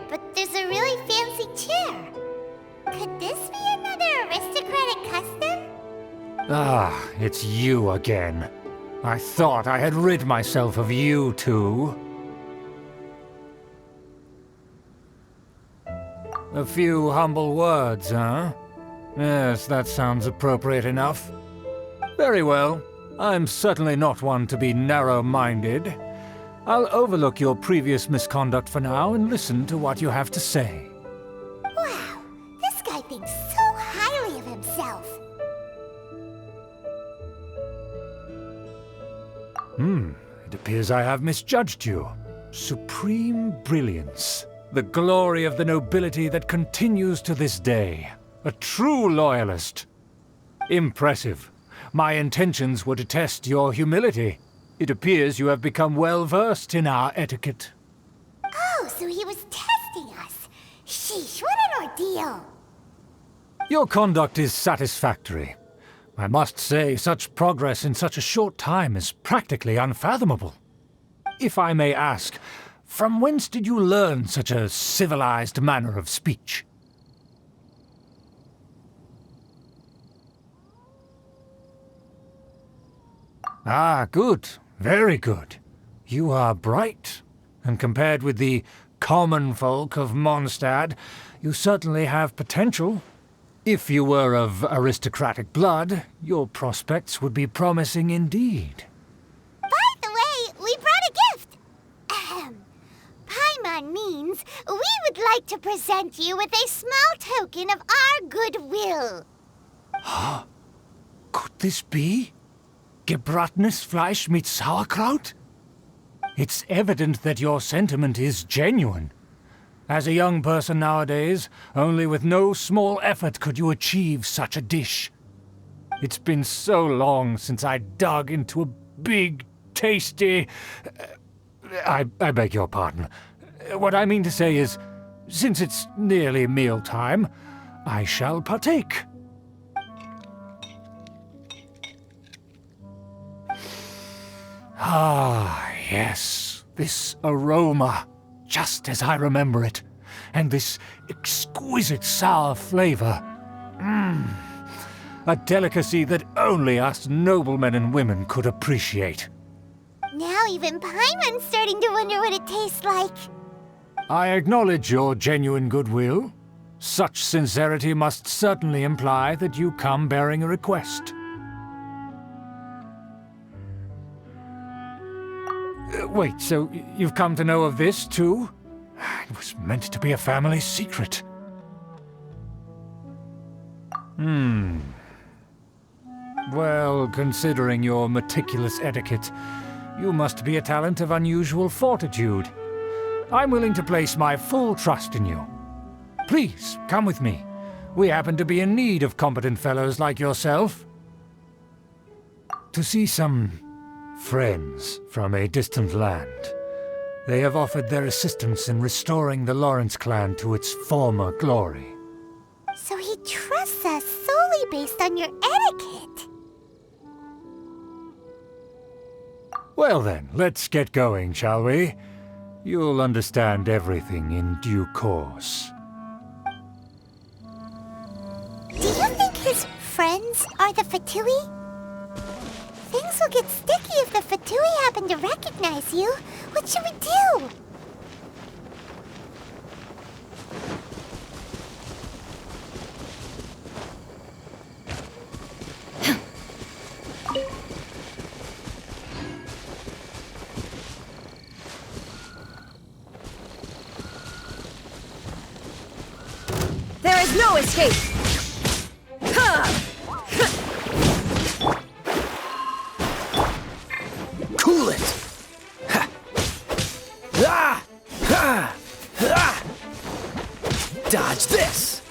But there's a really fancy chair. Could this be another aristocratic custom? Ah, it's you again. I thought I had rid myself of you two. A few humble words, huh? Yes, that sounds appropriate enough. Very well. I'm certainly not one to be narrow-minded. I'll overlook your previous misconduct for now and listen to what you have to say. Wow, this guy thinks so highly of himself. It appears I have misjudged you. Supreme brilliance. The glory of the nobility that continues to this day. A true loyalist. Impressive. My intentions were to test your humility. It appears you have become well-versed in our etiquette. Oh, so he was testing us. Sheesh, what an ordeal. Your conduct is satisfactory. I must say, such progress in such a short time is practically unfathomable. If I may ask, from whence did you learn such a civilized manner of speech? Ah, good. Very good. You are bright, and compared with the common folk of Mondstadt, you certainly have potential. If you were of aristocratic blood, your prospects would be promising indeed. By the way, we brought a gift. Paimon means, we would like to present you with a small token of our goodwill. Huh? Could this be? Gebratenes Fleisch mit Sauerkraut? It's evident that your sentiment is genuine. As a young person nowadays, only with no small effort could you achieve such a dish. It's been so long since I dug into a big, tasty... I beg your pardon. What I mean to say is, since it's nearly mealtime, I shall partake. Ah, yes, this aroma, just as I remember it, and this exquisite sour flavor. A delicacy that only us noblemen and women could appreciate. Now even Paimon's starting to wonder what it tastes like. I acknowledge your genuine goodwill. Such sincerity must certainly imply that you come bearing a request. Wait, so you've come to know of this, too? It was meant to be a family secret. Well, considering your meticulous etiquette, you must be a talent of unusual fortitude. I'm willing to place my full trust in you. Please, come with me. We happen to be in need of competent fellows like yourself. To see some friends from a distant land. They have offered their assistance in restoring the Lawrence clan to its former glory. So he trusts us solely based on your etiquette. Well then, let's get going, shall we? You'll understand everything in due course. Do you think his friends are the Fatui? Things will get sticky if the Fatui happen to recognize you. What should we do? There is no escape! Cool it! Ha. Ah. Ha. Ah. Dodge this!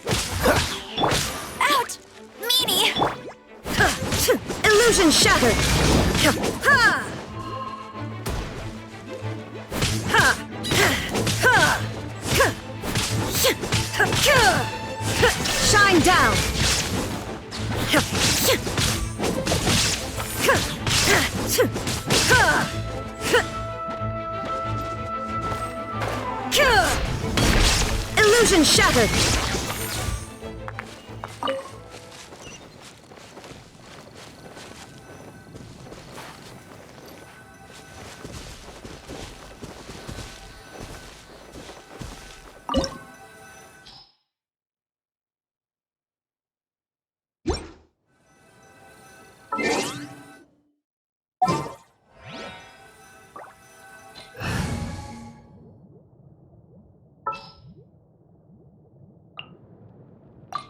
Ouch! Meanie! Illusion shattered! Ha! Ha! Ha! Shine down! Illusion shattered!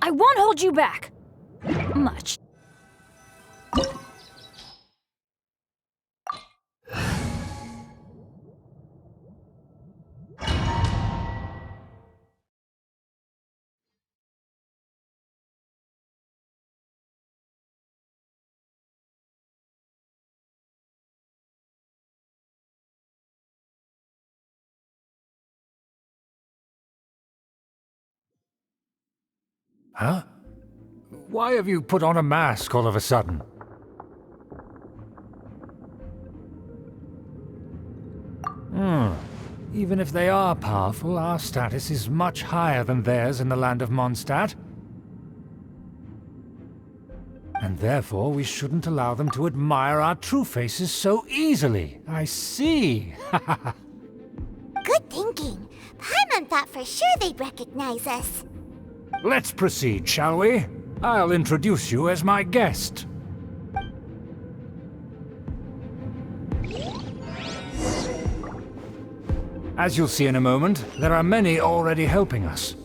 I won't hold you back. Much. Huh? Why have you put on a mask all of a sudden? Even if they are powerful, our status is much higher than theirs in the land of Mondstadt. And therefore, we shouldn't allow them to admire our true faces so easily. I see. Good thinking. Paimon thought for sure they'd recognize us. Let's proceed, shall we? I'll introduce you as my guest. As you'll see in a moment, there are many already helping us.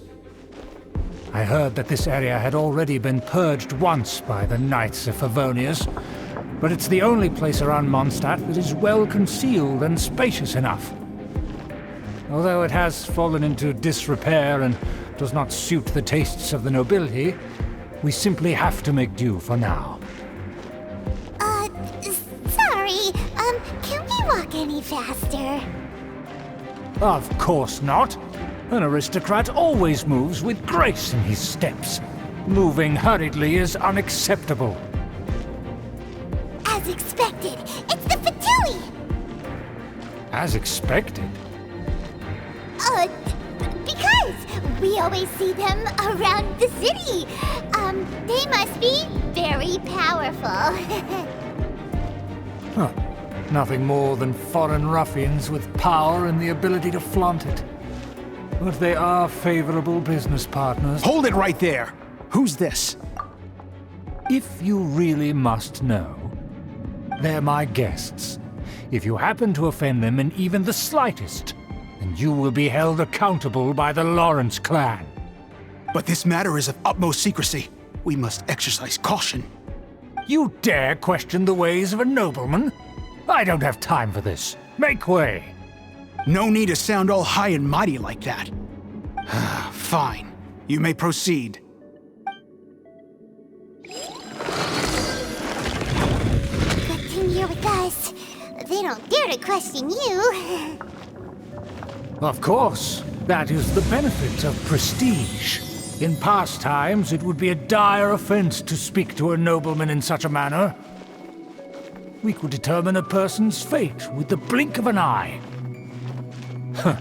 I heard that this area had already been purged once by the Knights of Favonius, but it's the only place around Mondstadt that is well concealed and spacious enough. Although it has fallen into disrepair and does not suit the tastes of the nobility, we simply have to make do for now. Sorry, can we walk any faster? Of course not. An aristocrat always moves with grace in his steps. Moving hurriedly is unacceptable. As expected, it's the Fatui! As expected? Because we always see them around the city. They must be very powerful. Huh. Nothing more than foreign ruffians with power and the ability to flaunt it. But they are favorable business partners. Hold it right there! Who's this? If you really must know, they're my guests. If you happen to offend them in even the slightest, then you will be held accountable by the Lawrence clan. But this matter is of utmost secrecy. We must exercise caution. You dare question the ways of a nobleman? I don't have time for this. Make way! No need to sound all high and mighty like that. Fine. You may proceed. Good thing you're with us. They don't dare to question you. Of course. That is the benefit of prestige. In past times, it would be a dire offense to speak to a nobleman in such a manner. We could determine a person's fate with the blink of an eye. Huh.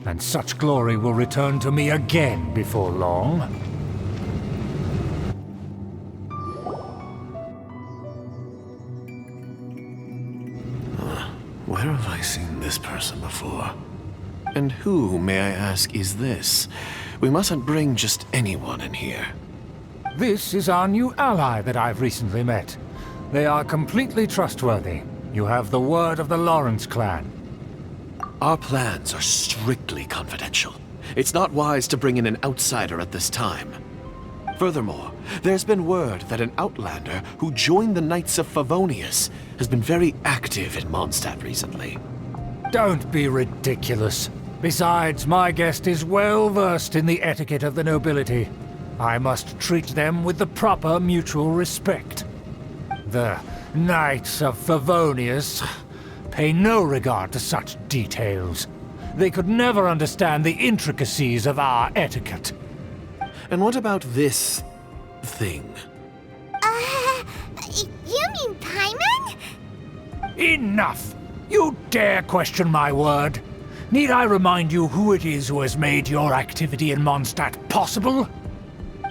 And such glory will return to me again before long. Where have I seen this person before? And who, may I ask, is this? We mustn't bring just anyone in here. This is our new ally that I've recently met. They are completely trustworthy. You have the word of the Lawrence clan. Our plans are strictly confidential. It's not wise to bring in an outsider at this time. Furthermore, there's been word that an outlander who joined the Knights of Favonius has been very active in Mondstadt recently. Don't be ridiculous. Besides, my guest is well versed in the etiquette of the nobility. I must treat them with the proper mutual respect. The Knights of Favonius pay no regard to such details. They could never understand the intricacies of our etiquette. And what about this thing? You mean Paimon? Enough! You dare question my word? Need I remind you who it is who has made your activity in Mondstadt possible?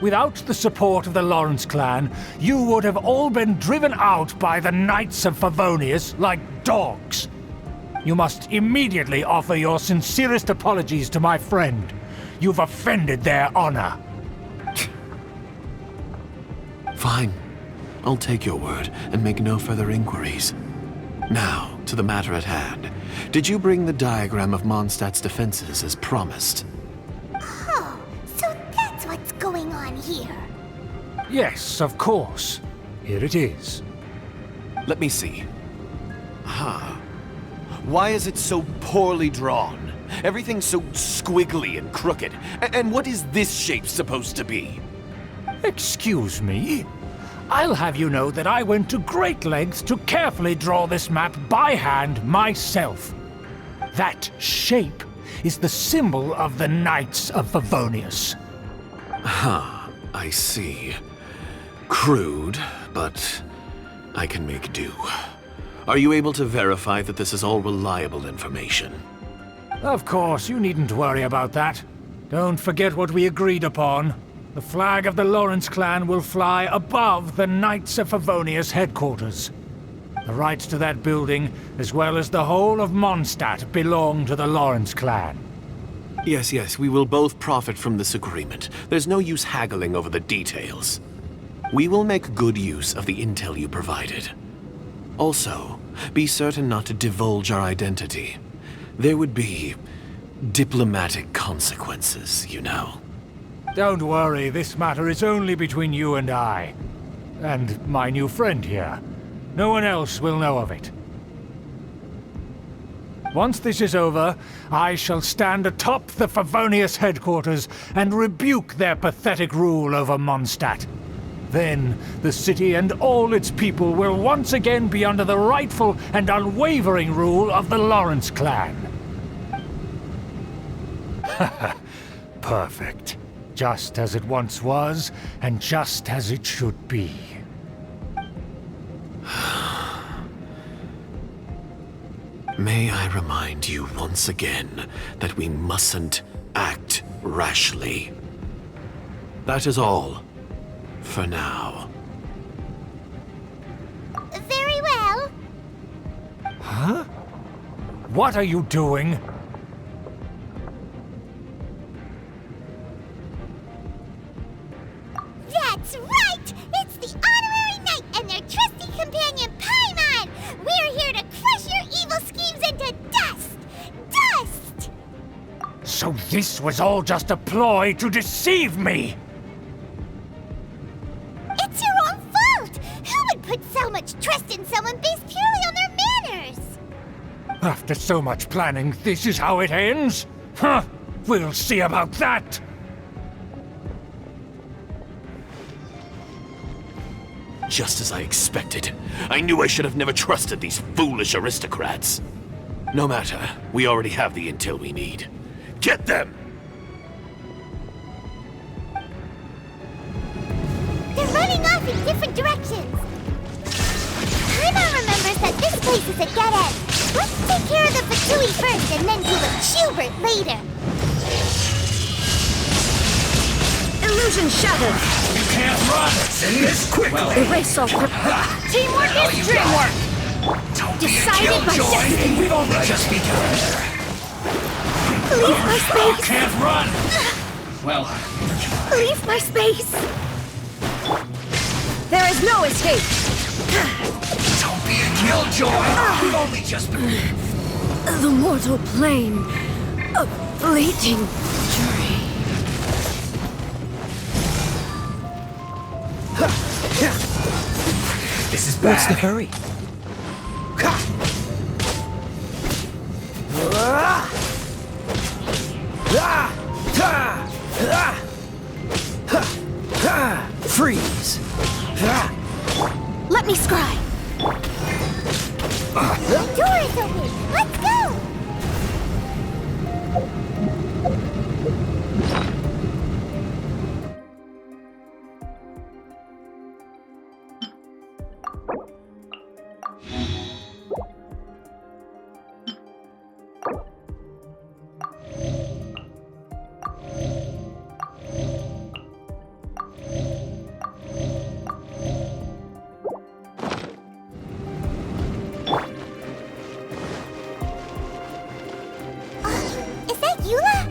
Without the support of the Lawrence clan, you would have all been driven out by the Knights of Favonius like dogs. You must immediately offer your sincerest apologies to my friend. You've offended their honor. Fine. I'll take your word and make no further inquiries. Now, to the matter at hand. Did you bring the diagram of Mondstadt's defenses as promised? Oh, so that's what's going on here. Yes, of course. Here it is. Let me see. Why is it so poorly drawn? Everything's so squiggly and crooked. And what is this shape supposed to be? Excuse me? I'll have you know that I went to great lengths to carefully draw this map by hand myself. That shape is the symbol of the Knights of Favonius. I see. Crude, but I can make do. Are you able to verify that this is all reliable information? Of course, you needn't worry about that. Don't forget what we agreed upon. The flag of the Lawrence clan will fly above the Knights of Favonius headquarters. The rights to that building, as well as the whole of Mondstadt, belong to the Lawrence clan. Yes, we will both profit from this agreement. There's no use haggling over the details. We will make good use of the intel you provided. Also, be certain not to divulge our identity. There would be diplomatic consequences, you know. Don't worry, this matter is only between you and I. And my new friend here. No one else will know of it. Once this is over, I shall stand atop the Favonius headquarters and rebuke their pathetic rule over Mondstadt. Then, the city and all its people will once again be under the rightful and unwavering rule of the Lawrence clan. Perfect. Just as it once was, and just as it should be. May I remind you once again that we mustn't act rashly. That is all, for now. Very well. Huh? What are you doing? That's right! It's the Honorary Knight and their trusty companion, Paimon! We're here to crush your evil schemes into dust! Dust! So this was all just a ploy to deceive me! It's your own fault! Who would put so much trust in someone based purely on their manners? After so much planning, this is how it ends? Huh! We'll see about that! Just as I expected. I knew I should have never trusted these foolish aristocrats. No matter, we already have the intel we need. Get them! They're running off in different directions. Paimon remembers that this place is a dead end. Let's take care of the Fatui first and then deal with Schubert later. Illusion shattered! You can't run in this quickly! Erase all Teamwork is dreamwork! Don't Decided by joy. destiny. We've only just begun. Leave my space! Can't run! Well, Leave my space! There is no escape! don't be a killjoy! We've only just begun. The mortal plane of fleeting dream. This is bad. What's the hurry? Freeze! Let me scry! The door is open! Let's go! Is that Eula?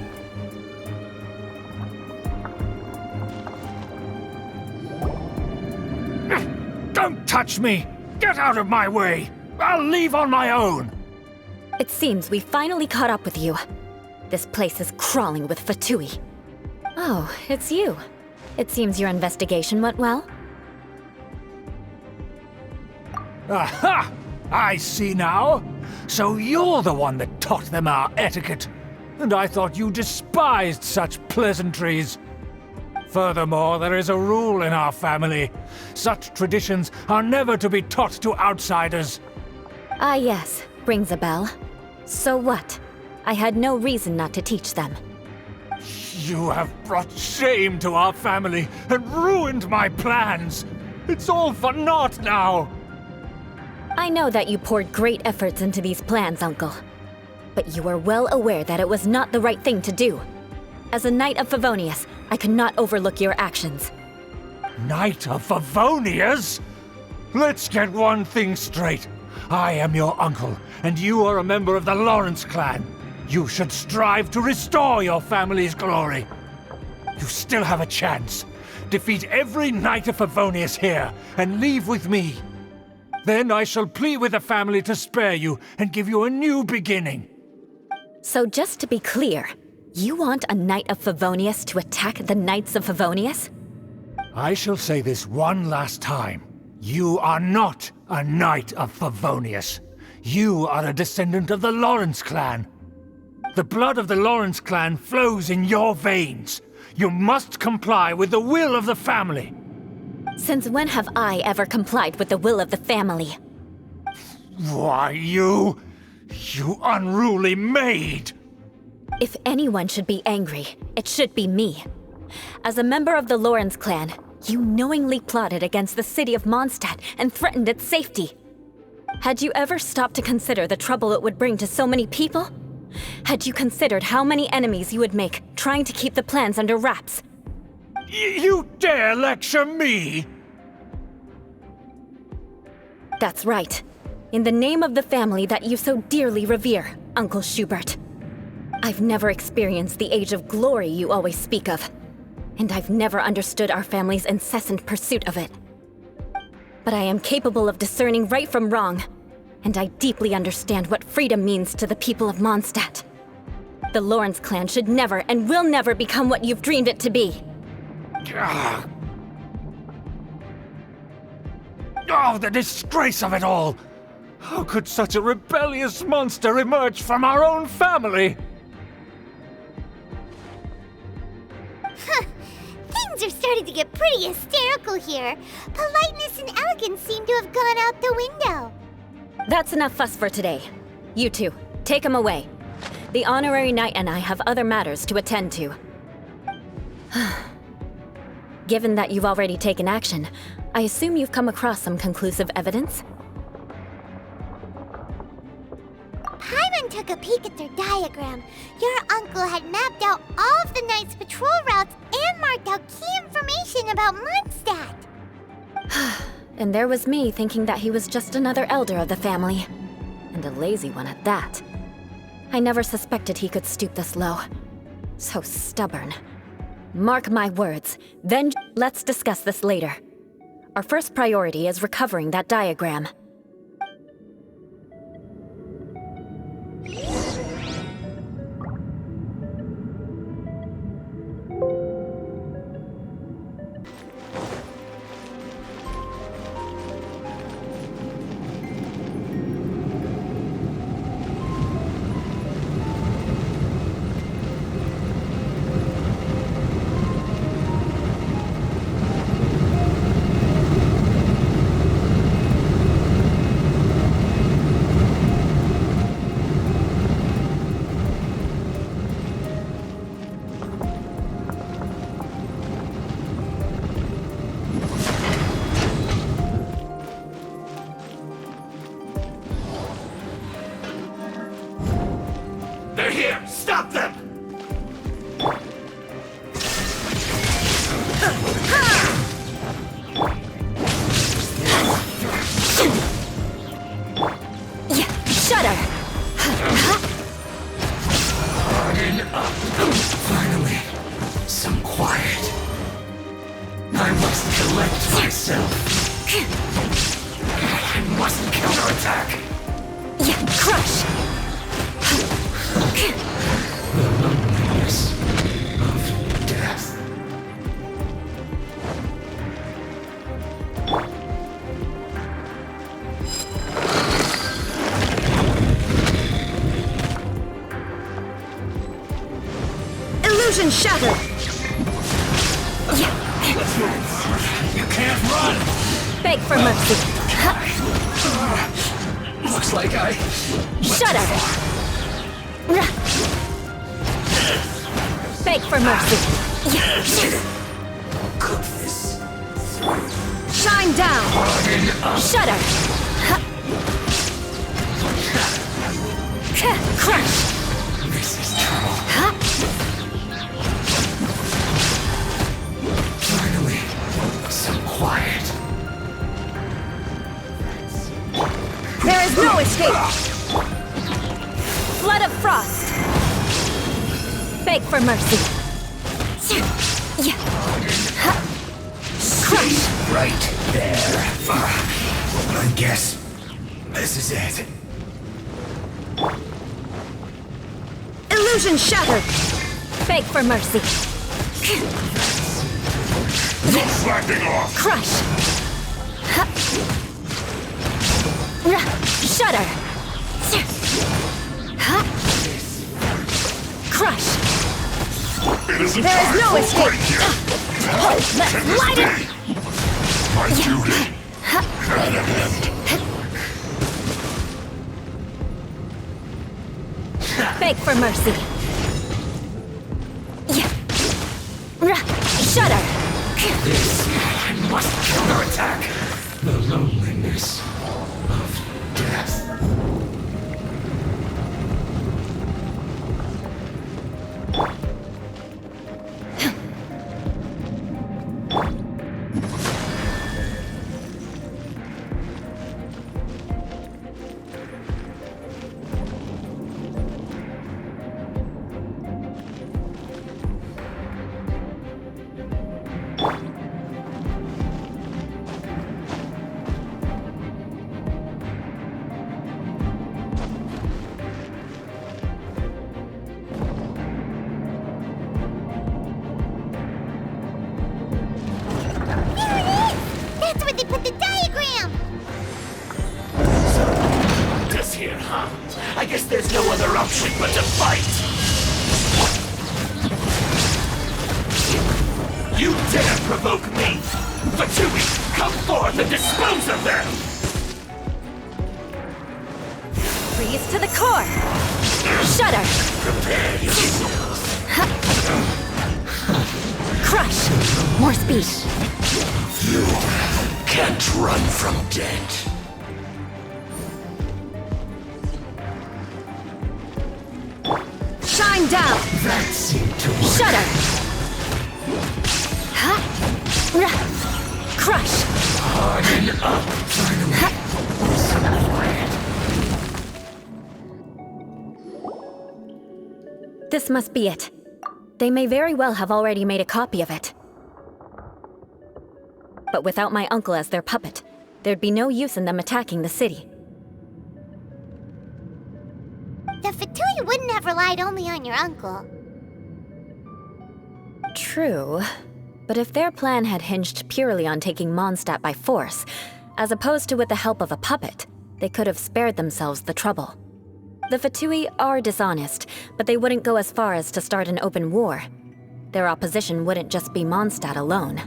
Don't touch me! Get out of my way! I'll leave on my own! It seems we finally caught up with you. This place is crawling with Fatui. Oh, it's you. It seems your investigation went well. Aha! I see now! So you're the one that taught them our etiquette. And I thought you despised such pleasantries. Furthermore, there is a rule in our family. Such traditions are never to be taught to outsiders. Ah yes, rings a bell. So what? I had no reason not to teach them. You have brought shame to our family and ruined my plans. It's all for naught now. I know that you poured great efforts into these plans, Uncle. But you were well aware that it was not the right thing to do. As a Knight of Favonius, I could not overlook your actions. Knight of Favonius? Let's get one thing straight. I am your uncle, and you are a member of the Lawrence clan. You should strive to restore your family's glory. You still have a chance. Defeat every Knight of Favonius here, and leave with me. Then I shall plead with the family to spare you and give you a new beginning. So just to be clear, you want a Knight of Favonius to attack the Knights of Favonius? I shall say this one last time. You are not a Knight of Favonius. You are a descendant of the Lawrence clan. The blood of the Lawrence clan flows in your veins. You must comply with the will of the family. Since when have I ever complied with the will of the family? Why, you unruly maid! If anyone should be angry, it should be me. As a member of the Lawrence clan, you knowingly plotted against the city of Mondstadt and threatened its safety. Had you ever stopped to consider the trouble it would bring to so many people? Had you considered how many enemies you would make trying to keep the plans under wraps? You dare lecture me? That's right. In the name of the family that you so dearly revere, Uncle Schubert. I've never experienced the age of glory you always speak of, and I've never understood our family's incessant pursuit of it. But I am capable of discerning right from wrong, and I deeply understand what freedom means to the people of Mondstadt. The Lawrence clan should never and will never become what you've dreamed it to be. Oh, the disgrace of it all! How could such a rebellious monster emerge from our own family? Things are starting to get pretty hysterical here. Politeness and elegance seem to have gone out the window. That's enough fuss for today. You two, take him away. The honorary knight and I have other matters to attend to. Given that you've already taken action, I assume you've come across some conclusive evidence? Paimon took a peek at their diagram. Your uncle had mapped out all of the Knight's patrol routes and marked out key information about Mondstadt. And there was me thinking that he was just another elder of the family. And a lazy one at that. I never suspected he could stoop this low. So stubborn. Mark my words. Then let's discuss this later. Our first priority is recovering that diagram. They're here! Stop them! Shut her! Harden up. Finally, some quiet. I must collect myself. I must counterattack. Crush! The loneliness of death. Illusion shattered! Let's move. You can't run! Beg for mercy. Looks like I... Shut up! Beg for mercy. Cook this. Shine down! Shut her! Crush! This is trouble. Finally, some quiet. There is no escape! Flood of frost! Beg for mercy. Crush! Right there. I guess this is it. Illusion shattered! Beg for mercy. No slacking off! Crush! Shudder! Crush! It isn't There is time no for escape. fight yet. Let's light it! My duty at an end. Beg for mercy. Shudder! I must counterattack the loneliness of death. That's where they put the diagram! This here, huh? I guess there's no other option but to fight! You dare provoke me! Fatui, come forth and dispose of them! Freeze to the core! Shudder! Prepare yourself! Crush! More speed! You can't run from death. Shine down! That seemed to work. Shudder! Crush! Harden up. This must be it. They may very well have already made a copy of it. But without my uncle as their puppet, there'd be no use in them attacking the city. The Fatui wouldn't have relied only on your uncle. True. But if their plan had hinged purely on taking Mondstadt by force, as opposed to with the help of a puppet, they could have spared themselves the trouble. The Fatui are dishonest, but they wouldn't go as far as to start an open war. Their opposition wouldn't just be Mondstadt alone.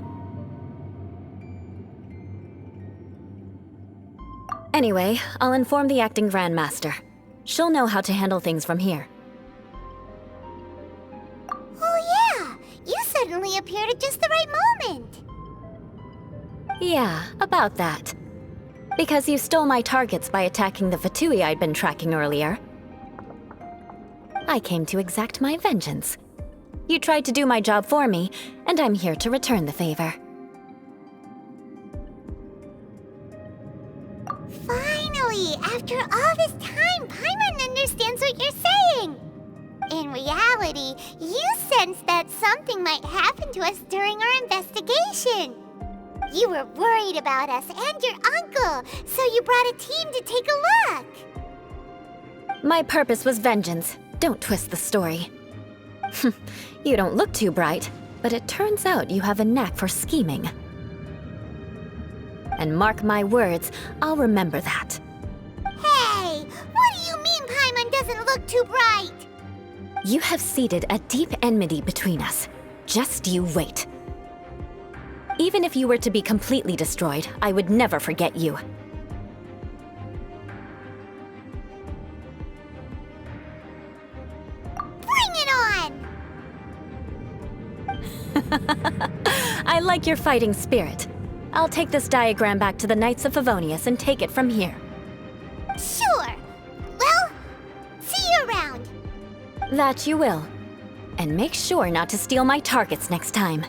Anyway, I'll inform the acting Grandmaster. She'll know how to handle things from here. Oh yeah! You suddenly appeared at just the right moment! Yeah, about that. Because you stole my targets by attacking the Fatui I'd been tracking earlier. I came to exact my vengeance. You tried to do my job for me, and I'm here to return the favor. Finally! After all this time, Paimon understands what you're saying! In reality, you sensed that something might happen to us during our investigation. You were worried about us and your uncle, so you brought a team to take a look. My purpose was vengeance. Don't twist the story. You don't look too bright, but it turns out you have a knack for scheming. And mark my words, I'll remember that. Hey! What do you mean Paimon doesn't look too bright? You have seeded a deep enmity between us. Just you wait. Even if you were to be completely destroyed, I would never forget you. Bring it on! I like your fighting spirit. I'll take this diagram back to the Knights of Favonius and take it from here. Sure. Well, see you around. That you will. And make sure not to steal my targets next time.